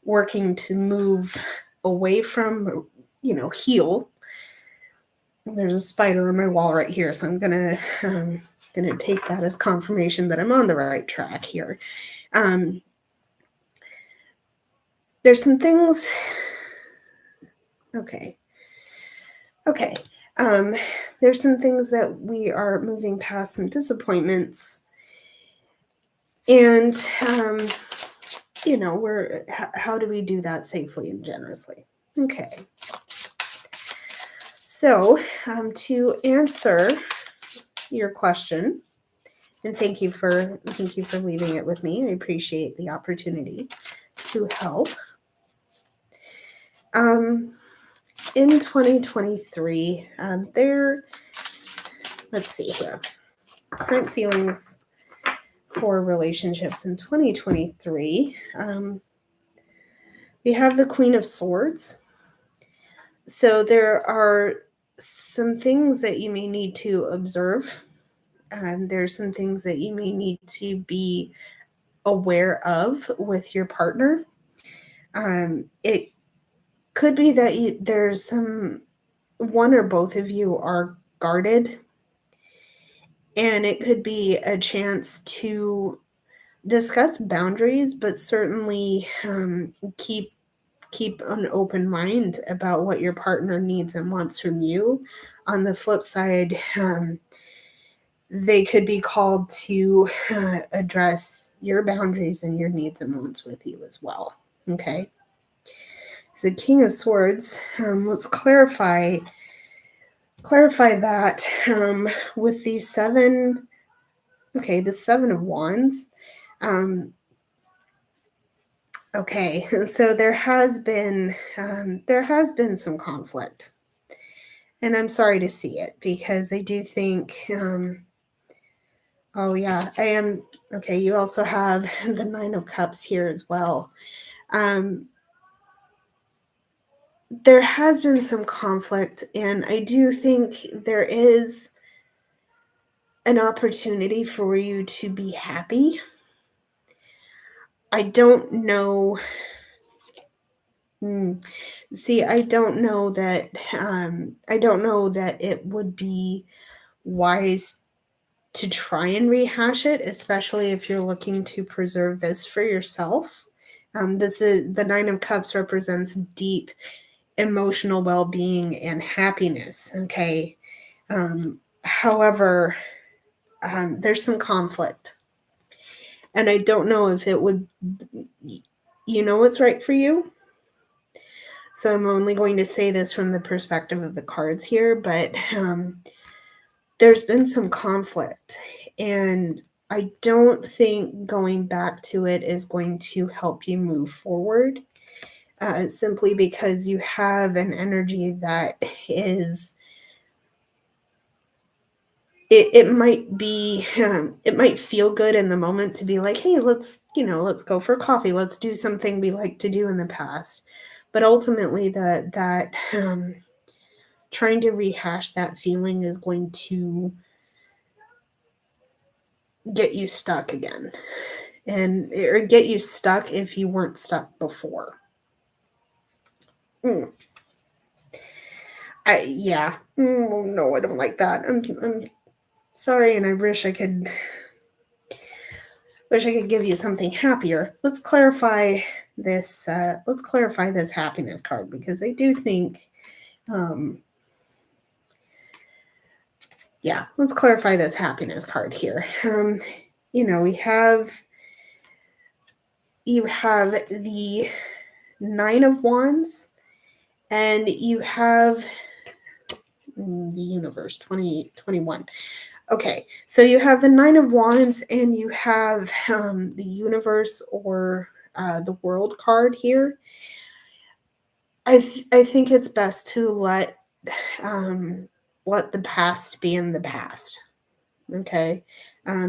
working to move away from, heal. There's a spider on my wall right here, so I'm gonna take that as confirmation that I'm on the right track here. There's some things. Okay. There's some things that we are moving past, some disappointments, and how do we do that safely and generously? Okay. So to answer your question, and thank you for leaving it with me. I appreciate the opportunity to help. In 2023, let's see here. Current feelings for relationships in 2023. We have the Queen of Swords. So there are some things that you may need to observe. There's some things that you may need to be aware of with your partner. It could be that there's one or both of you are guarded, and it could be a chance to discuss boundaries, but certainly keep an open mind about what your partner needs and wants from you. On the flip side, they could be called to address your boundaries and your needs and wants with you as well. Okay. So the King of Swords, let's clarify that with the Seven of Wands. Okay, so there has been some conflict, and I'm sorry to see it because I do think. Oh yeah, I am. Okay, you also have the Nine of Cups here as well. There has been some conflict, and I do think there is an opportunity for you to be happy. I don't know. See, I don't know that. I don't know that it would be wise to try and rehash it, especially if you're looking to preserve this for yourself. This is the Nine of Cups represents deep emotional well-being and happiness. Okay. However, there's some conflict, and I don't know if it would, what's right for you. So I'm only going to say this from the perspective of the cards here, but there's been some conflict, and I don't think going back to it is going to help you move forward, simply because you have an energy that is, it might be, it might feel good in the moment to be like, hey, let's go for coffee. Let's do something we like to do in the past. But ultimately that trying to rehash that feeling is going to get you stuck again, or get you stuck if you weren't stuck before. No, I don't like that. I'm sorry, and I wish I could give you something happier. Let's clarify this. Let's clarify this happiness card, because I do think, let's clarify this happiness card here. You have the Nine of Wands, and you have the Universe 2021. Okay, so you have the Nine of Wands, and you have the Universe, or the World card here. I think it's best to let the past be in the past. Okay,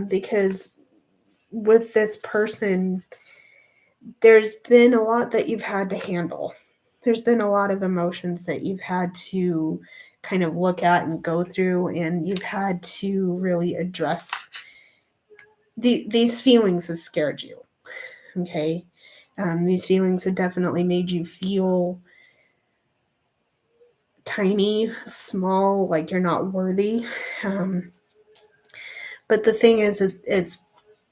because with this person, there's been a lot that you've had to handle. There's been a lot of emotions that you've had to kind of look at and go through, and you've had to really address these feelings have scared you. Okay, these feelings have definitely made you feel tiny, small, like you're not worthy. But the thing is, it's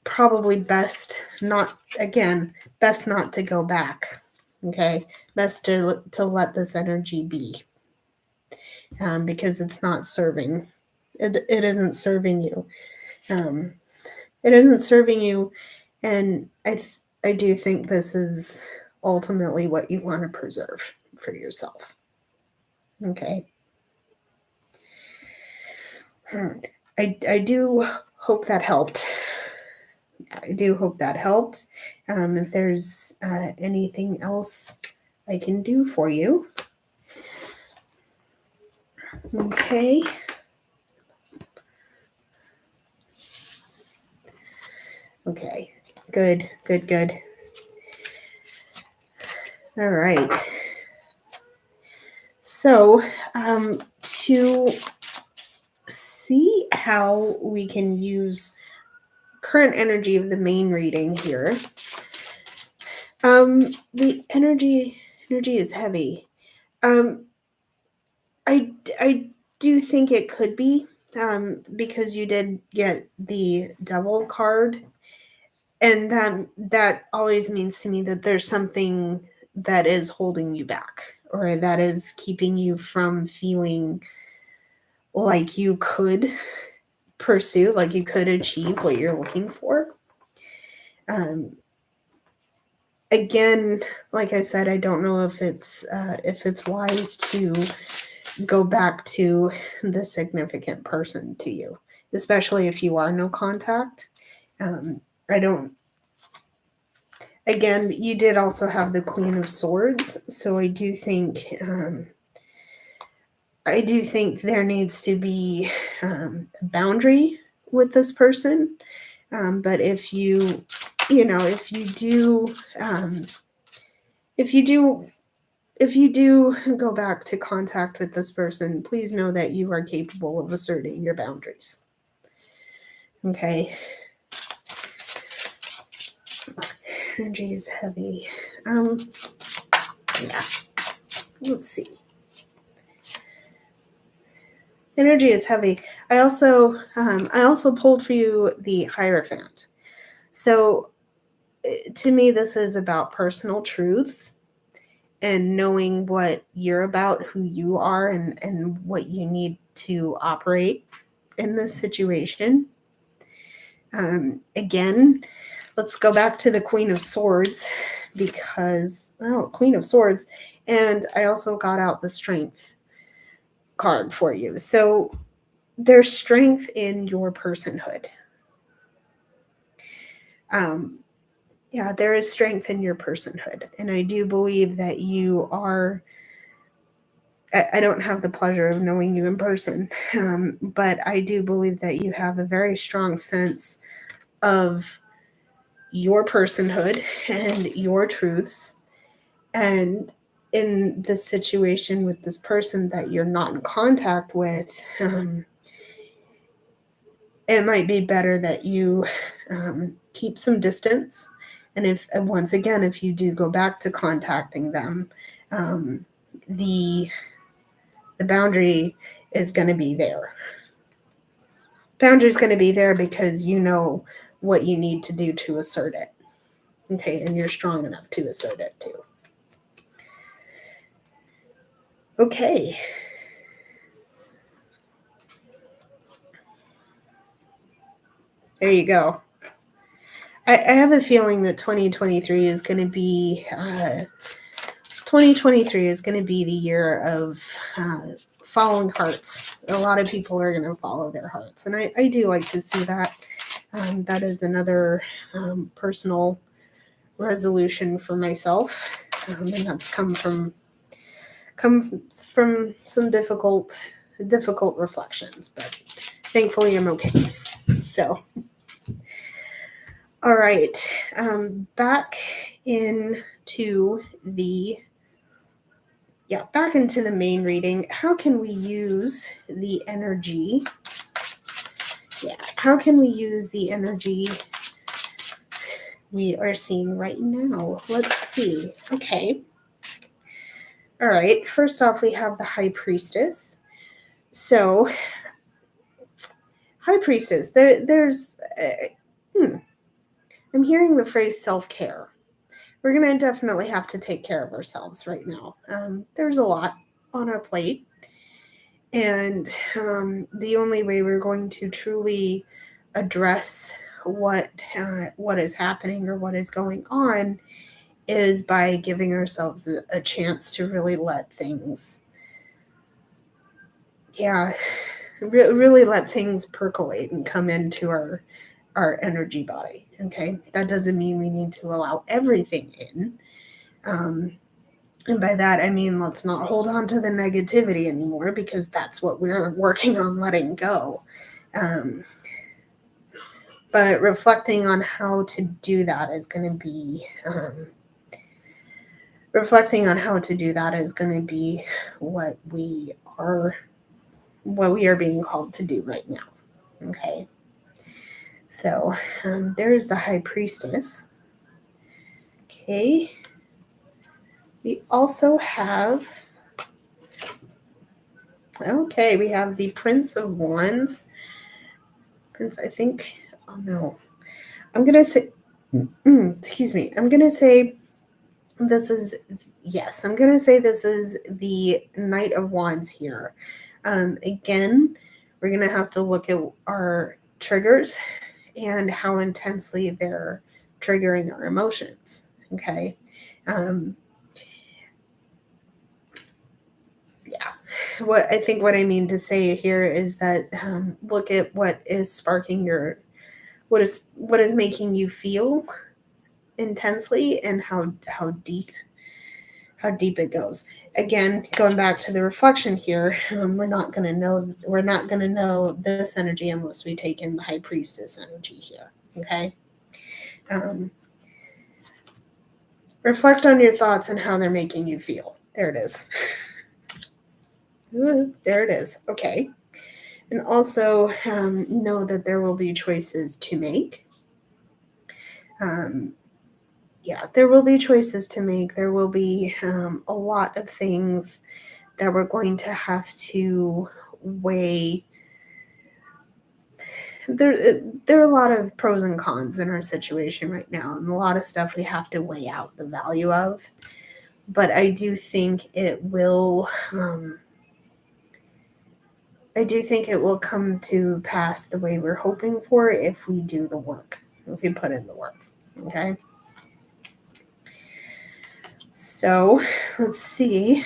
probably best not to go back. Okay, best to let this energy be, because it's not serving. It isn't serving you. It isn't serving you, and I do think this is ultimately what you want to preserve for yourself. Okay. I do hope that helped. I do hope that helped. If there's anything else I can do for you. Okay. Okay. Good. All right. So, to see how we can use current energy of the main reading here, the energy is heavy. I do think it could be, because you did get the Devil card, and that always means to me that there's something that is holding you back, or that is keeping you from feeling like you could pursue, like you could achieve what you're looking for. Again, like I said, I don't know if it's wise to go back to the significant person to you, especially if you are no contact. I don't. Again, you did also have the Queen of Swords, so I do think there needs to be a boundary with this person. But if you do go back to contact with this person, please know that you are capable of asserting your boundaries. Okay. Energy is heavy. Yeah. Let's see. Energy is heavy. I also pulled for you the Hierophant. So to me, this is about personal truths and knowing what you're about, who you are, and what you need to operate in this situation. Again, let's go back to the Queen of Swords, because Queen of Swords, and I also got out the Strength card for you. So there's strength in your personhood. There is strength in your personhood, and I do believe that you are. I don't have the pleasure of knowing you in person, but I do believe that you have a very strong sense of your personhood and your truths. And in this situation with this person that you're not in contact with, it might be better that you keep some distance. And if you do go back to contacting them, the the boundary is going to be there. Boundary is going to be there because you know what you need to do to assert it. Okay, and you're strong enough to assert it too. Okay. There you go. I have a feeling that 2023 is going to be 2023 is going to be the year of following hearts. A lot of people are going to follow their hearts, and I do like to see that. That is another personal resolution for myself, and that's come from some difficult reflections, but thankfully I'm okay. So, all right, back into the main reading. How can we use the energy? How can we use the energy we are seeing right now? Let's see. Okay. All right. First off, we have the High Priestess. So, High Priestess, there's... I'm hearing the phrase self-care. We're going to definitely have to take care of ourselves right now. There's a lot on our plate. And the only way we're going to truly address what is happening or what is going on is by giving ourselves a chance to really let things, really let things percolate and come into our energy body. Okay, that doesn't mean we need to allow everything in. And by that, I mean, let's not hold on to the negativity anymore, because that's what we're working on letting go. But reflecting on how to do that is going to be what we are being called to do right now. Okay. So there's the High Priestess. Okay. We also have, we have the Prince of Wands. I'm going to say, excuse me. I'm going to say this is the Knight of Wands here. Again, we're going to have to look at our triggers and how intensely they're triggering our emotions. Okay. What I mean to say here is that look at what is sparking what is making you feel intensely, and how deep it goes. Again, going back to the reflection here, we're not going to know this energy unless we take in the High Priestess energy here. Okay. Reflect on your thoughts and how they're making you feel. There it is. There it is. Okay. And also know that there will be choices to make. There will be choices to make. There will be a lot of things that we're going to have to weigh. There are a lot of pros and cons in our situation right now, and a lot of stuff we have to weigh out the value of. But I do think it will. I do think it will come to pass the way we're hoping for if we do the work, if we put in the work. Okay. So let's see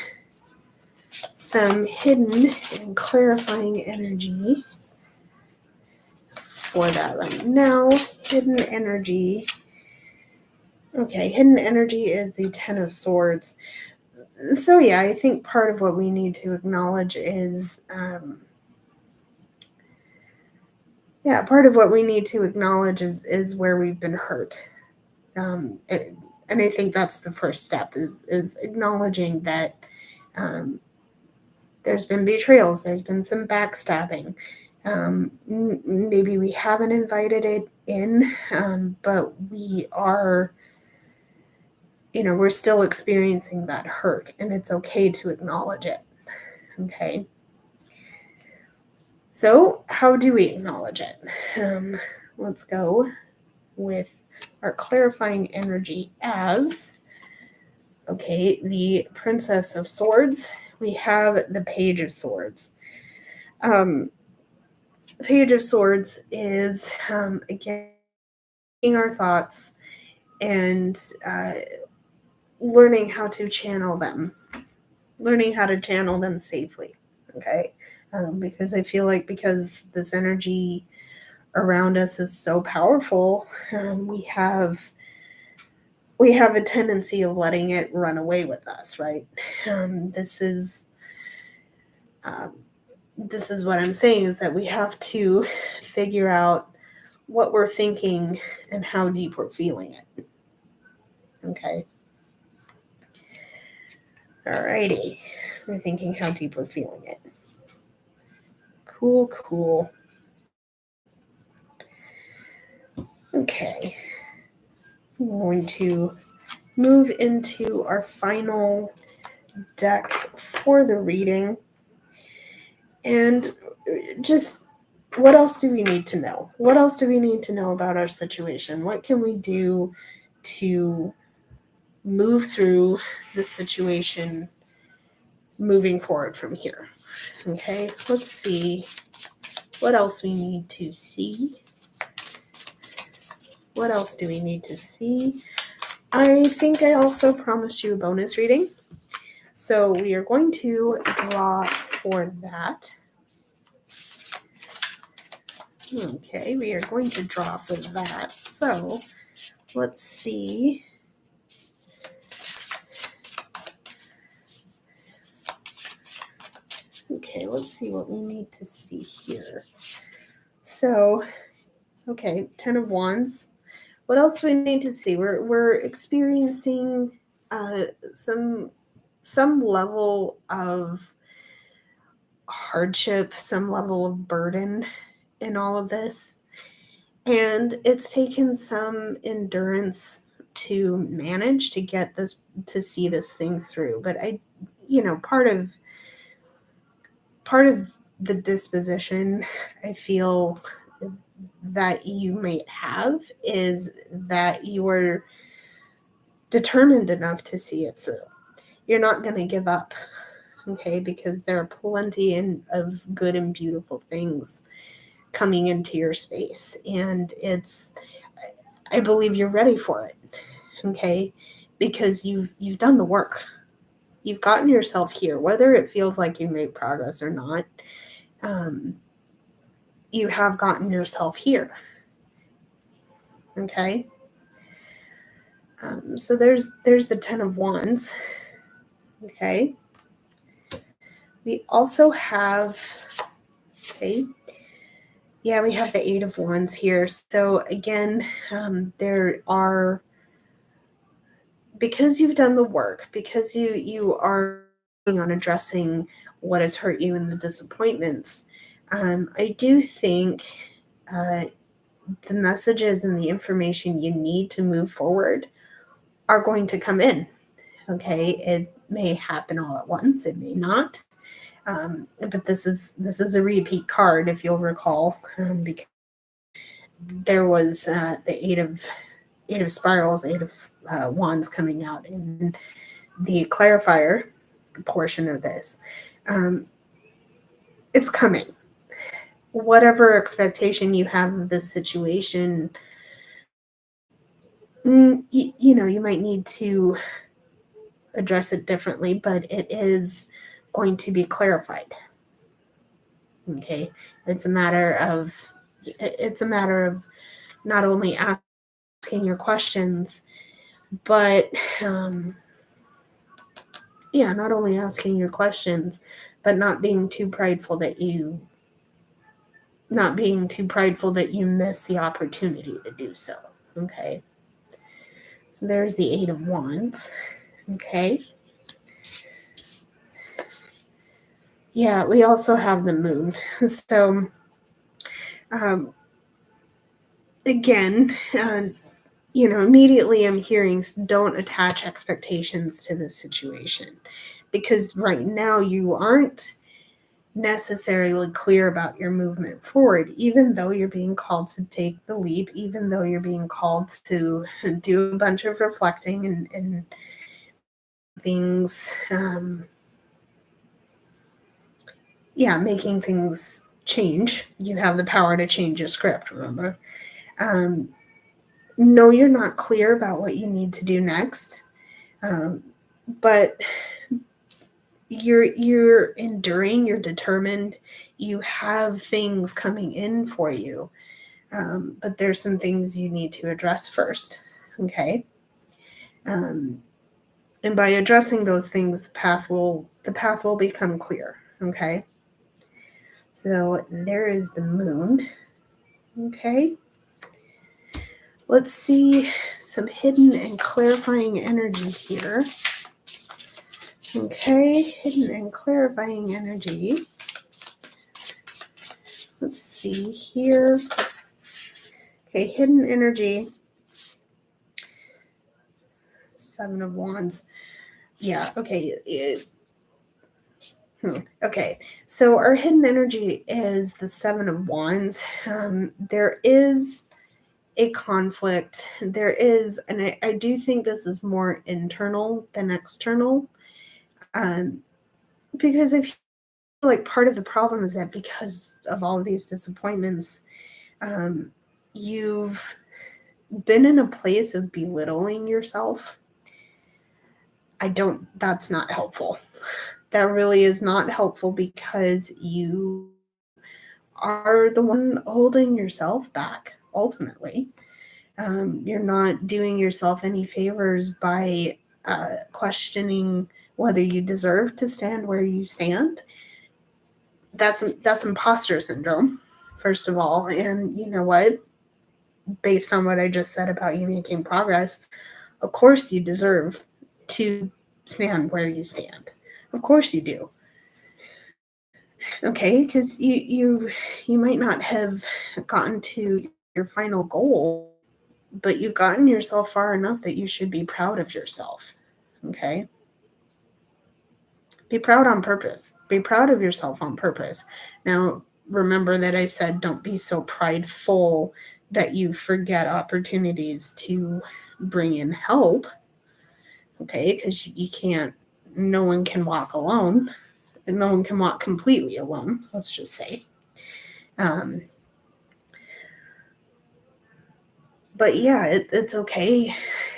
some hidden and clarifying energy for that right now. Hidden energy. Okay, hidden energy is the Ten of Swords. So I think part of what we need to acknowledge is is where we've been hurt. And I think that's the first step is acknowledging that there's been betrayals, there's been some backstabbing. Maybe we haven't invited it in, but we are, we're still experiencing that hurt, and it's okay to acknowledge it. Okay. So how do we acknowledge it? Let's go with our clarifying energy as, okay, the Princess of Swords. We have the Page of Swords. Page of Swords is, again, our thoughts and learning how to channel them safely. Okay. Because I feel like because this energy around us is so powerful, we have a tendency of letting it run away with us, right? This is what I'm saying, is that we have to figure out what we're thinking and how deep we're feeling it. Okay. Alrighty. We're thinking how deep we're feeling it. Cool. Okay. I'm going to move into our final deck for the reading. And just, what else do we need to know? What else do we need to know about our situation? What can we do to move through the situation moving forward from here? Okay, let's see what else we need to see. What else do we need to see? I think I also promised you a bonus reading. So we are going to draw for that. Okay, we are going to draw for that. So let's see. Okay, let's see what we need to see here. So, okay, 10 of Wands. What else do we need to see? We're experiencing some level of hardship, some level of burden in all of this. And it's taken some endurance to manage to get this, to see this thing through. But part of the disposition I feel that you might have is that you are determined enough to see it through. You're not going to give up, okay? Because there are plenty of good and beautiful things coming into your space, and I believe you're ready for it, okay? Because you've done the work. You've gotten yourself here, whether it feels like you made progress or not. You have gotten yourself here, okay? So there's the 10 of Wands, okay? We also have, okay, yeah, we have the 8 of Wands here. So again, there are, because you've done the work, because you are on addressing what has hurt you and the disappointments, I do think the messages and the information you need to move forward are going to come in. Okay, it may happen all at once, it may not, but this is a repeat card, if you'll recall, because there was the eight of spirals, 8 of wands coming out in the clarifier portion of this. It's coming. Whatever expectation you have of this situation, you might need to address it differently, but it is going to be clarified. Okay, it's a matter of not only asking your questions, but not only asking your questions, but not being too prideful that you miss the opportunity to do so. Okay, so there's the 8 of Wands. Okay. Yeah, we also have the moon. So, again, immediately I'm hearing, don't attach expectations to this situation, because right now you aren't necessarily clear about your movement forward, even though you're being called to take the leap, even though you're being called to do a bunch of reflecting and things, making things change. You have the power to change your script, remember? No, you're not clear about what you need to do next, but you're enduring, you're determined, you have things coming in for you, but there's some things you need to address first, okay? And by addressing those things, the path will become clear, okay? So there is the moon, okay? Let's see some hidden and clarifying energy here. Okay, hidden and clarifying energy. Let's see here. Okay, hidden energy. Seven of Wands. Yeah, okay. Okay, so our hidden energy is the Seven of Wands. There is a conflict. There is, and I do think this is more internal than external. Because I feel like part of the problem is that because of all of these disappointments, you've been in a place of belittling yourself. That's not helpful. That really is not helpful because you are the one holding yourself back, ultimately. You're not doing yourself any favors by questioning whether you deserve to stand where you stand. That's imposter syndrome, first of all. And you know what? Based on what I just said about you making progress, of course you deserve to stand where you stand. Of course you do. Okay, because you might not have gotten to your final goal, but you've gotten yourself far enough that you should be proud of yourself. Okay? Be proud on purpose. Be proud of yourself on purpose. Now, remember that I said don't be so prideful that you forget opportunities to bring in help. Okay? Because you can't, no one can walk alone. And no one can walk completely alone, let's just say. But yeah, it's okay.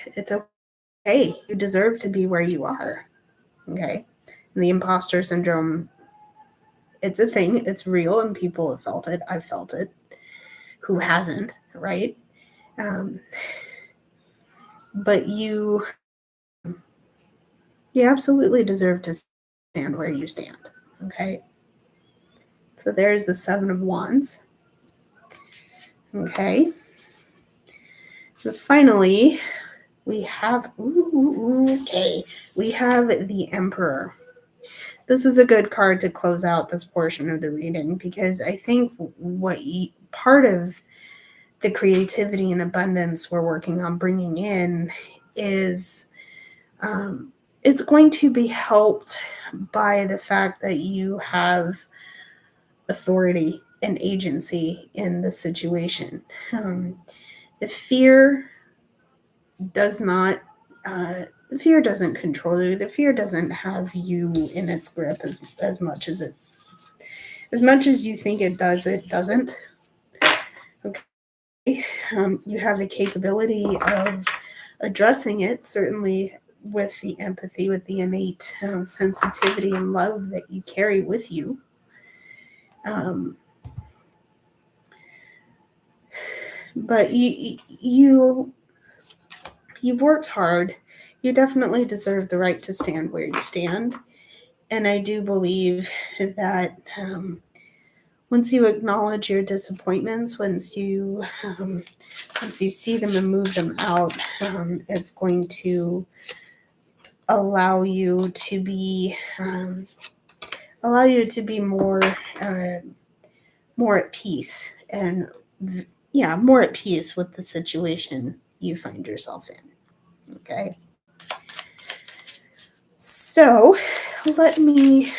It's okay. You deserve to be where you are. Okay? And the imposter syndrome, it's a thing. It's real, and people have felt it. I've felt it. Who hasn't, right? But you absolutely deserve to stand where you stand. Okay? So there's the Seven of Wands. Okay? So finally, we have the Emperor. This is a good card to close out this portion of the reading, because I think part of the creativity and abundance we're working on bringing in is it's going to be helped by the fact that you have authority and agency in the situation. The fear doesn't control you. The fear doesn't have you in its grip as much as you think it does. It doesn't. Okay. You have the capability of addressing it, certainly with the empathy, with the innate sensitivity and love that you carry with you. But you've worked hard. You definitely deserve the right to stand where you stand. And I do believe that once you acknowledge your disappointments, once you see them and move them out, it's going to allow you to be more at peace, and more at peace with the situation you find yourself in. Okay. So let me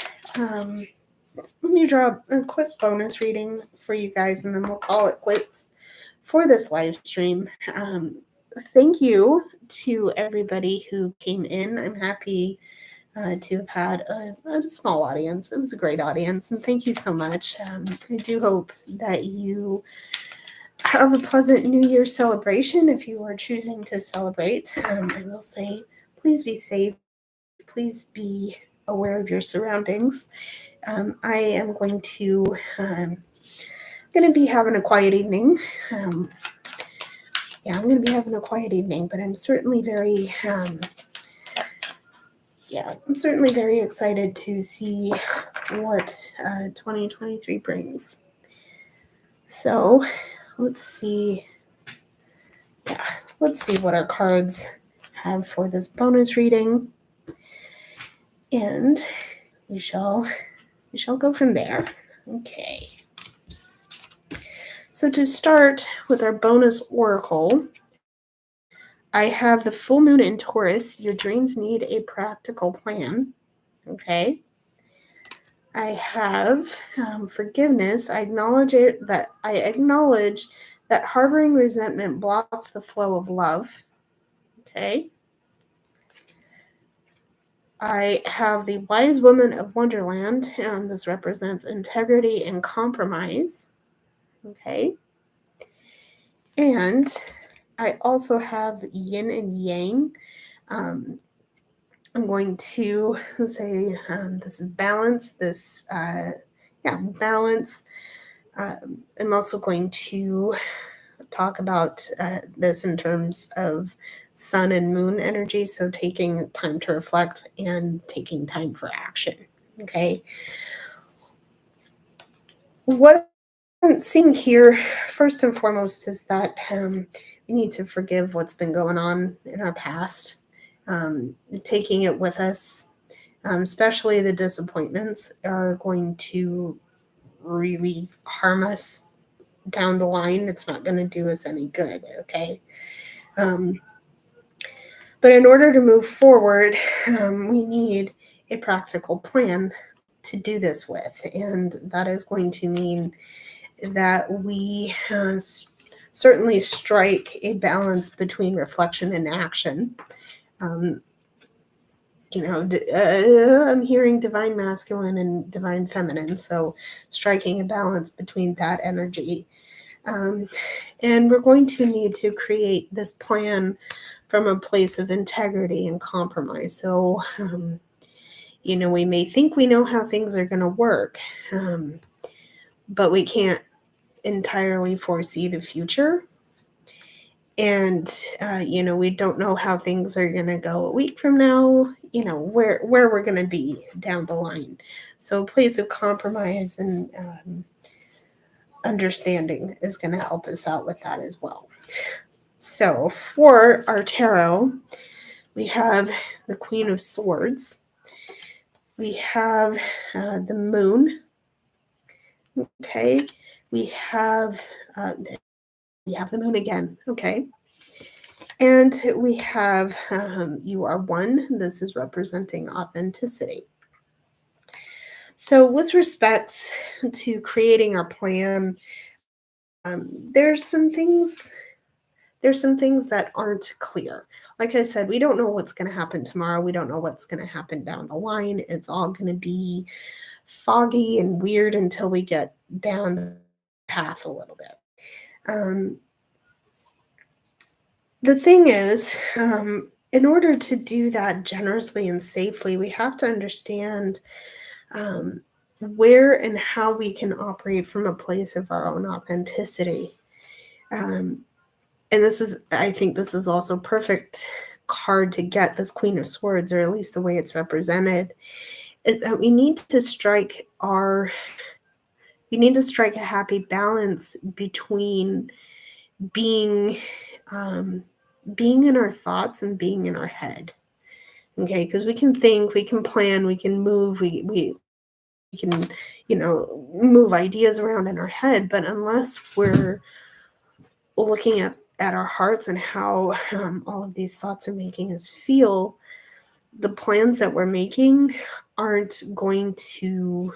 let me draw a quick bonus reading for you guys, and then we'll call it quits for this live stream. Thank you to everybody who came in. I'm happy to have had a small audience. It was a great audience, and thank you so much. I do hope that you have a pleasant New Year celebration if you are choosing to celebrate. I will say, please be safe. Please be aware of your surroundings. I am going to be having a quiet evening. I'm going to be having a quiet evening, but I'm certainly very excited to see what 2023 brings. So let's see what our cards have for this bonus reading, and we shall go from there. Okay. So to start with our bonus oracle, I have the full moon in Taurus. Your dreams need a practical plan. Okay. I have forgiveness. I acknowledge that harboring resentment blocks the flow of love. Okay. I have the wise woman of Wonderland. This represents integrity and compromise. Okay. And I also have yin and yang. I'm going to say this is balance. Balance. I'm also going to talk about this in terms of sun and moon energy. So taking time to reflect and taking time for action. Okay. What I'm seeing here, first and foremost, is that we need to forgive what's been going on in our past, taking it with us, especially the disappointments are going to really harm us down the line. It's not going to do us any good, okay? But in order to move forward, we need a practical plan to do this with, and that is going to mean that we certainly strike a balance between reflection and action. I'm hearing divine masculine and divine feminine, so striking a balance between that energy. And we're going to need to create this plan from a place of integrity and compromise. So, we may think we know how things are going to work, but we can't entirely foresee the future. And, we don't know how things are going to go a week from now, where we're going to be down the line. So a place of compromise and understanding is going to help us out with that as well. So for our tarot, we have the Queen of Swords. We have the Moon. Okay. We have the Moon again. Okay. And we have You Are One. This is representing authenticity. So with respect to creating our plan, there's some things that aren't clear. Like I said, we don't know what's going to happen tomorrow. We don't know what's going to happen down the line. It's all going to be foggy and weird until we get down the path a little bit. The thing is, in order to do that generously and safely, we have to understand where and how we can operate from a place of our own authenticity. And I think this is also perfect card to get, this Queen of Swords, or at least the way it's represented, is that we need to strike a happy balance between being in our thoughts and being in our head. Okay, because we can think, we can plan, we can move, we can, move ideas around in our head, but unless we're looking at our hearts and how all of these thoughts are making us feel, the plans that we're making aren't going to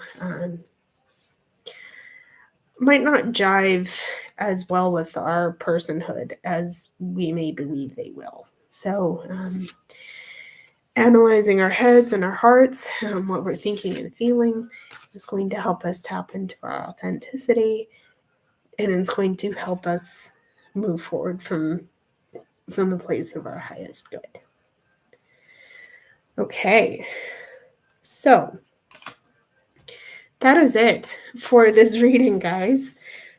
might not jive as well with our personhood as we may believe they will. So, analyzing our heads and our hearts, what we're thinking and feeling, is going to help us tap into our authenticity, and it's going to help us move forward from the place of our highest good. Okay, so that is it for this reading, guys.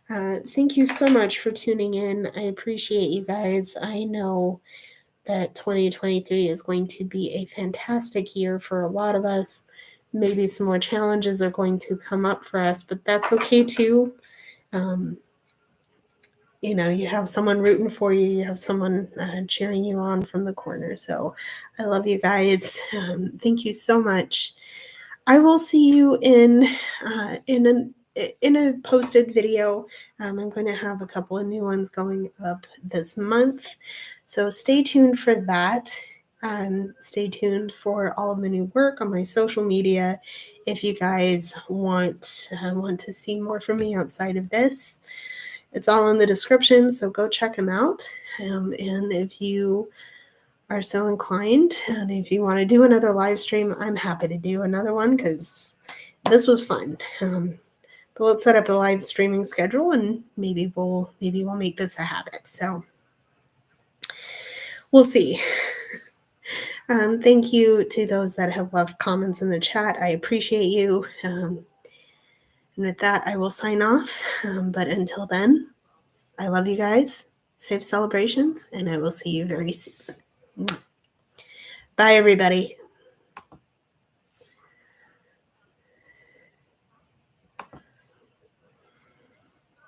Thank you so much for tuning in. I appreciate you guys. I know that 2023 is going to be a fantastic year for a lot of us. Maybe some more challenges are going to come up for us, but that's okay too. You have someone rooting for you. You have someone cheering you on from the corner. So I love you guys. Thank you so much. I will see you in a posted video. I'm going to have a couple of new ones going up this month, so stay tuned for that. Stay tuned for all of the new work on my social media. If you guys want to see more from me outside of this, it's all in the description, so go check them out. And if you are so inclined, and if you want to do another live stream, I'm happy to do another one because this was fun. But let's set up a live streaming schedule, and maybe we'll make this a habit. So we'll see. Thank you to those that have left comments in the chat. I appreciate you. And with that, I will sign off. But until then, I love you guys. Safe celebrations, and I will see you very soon. Bye, everybody.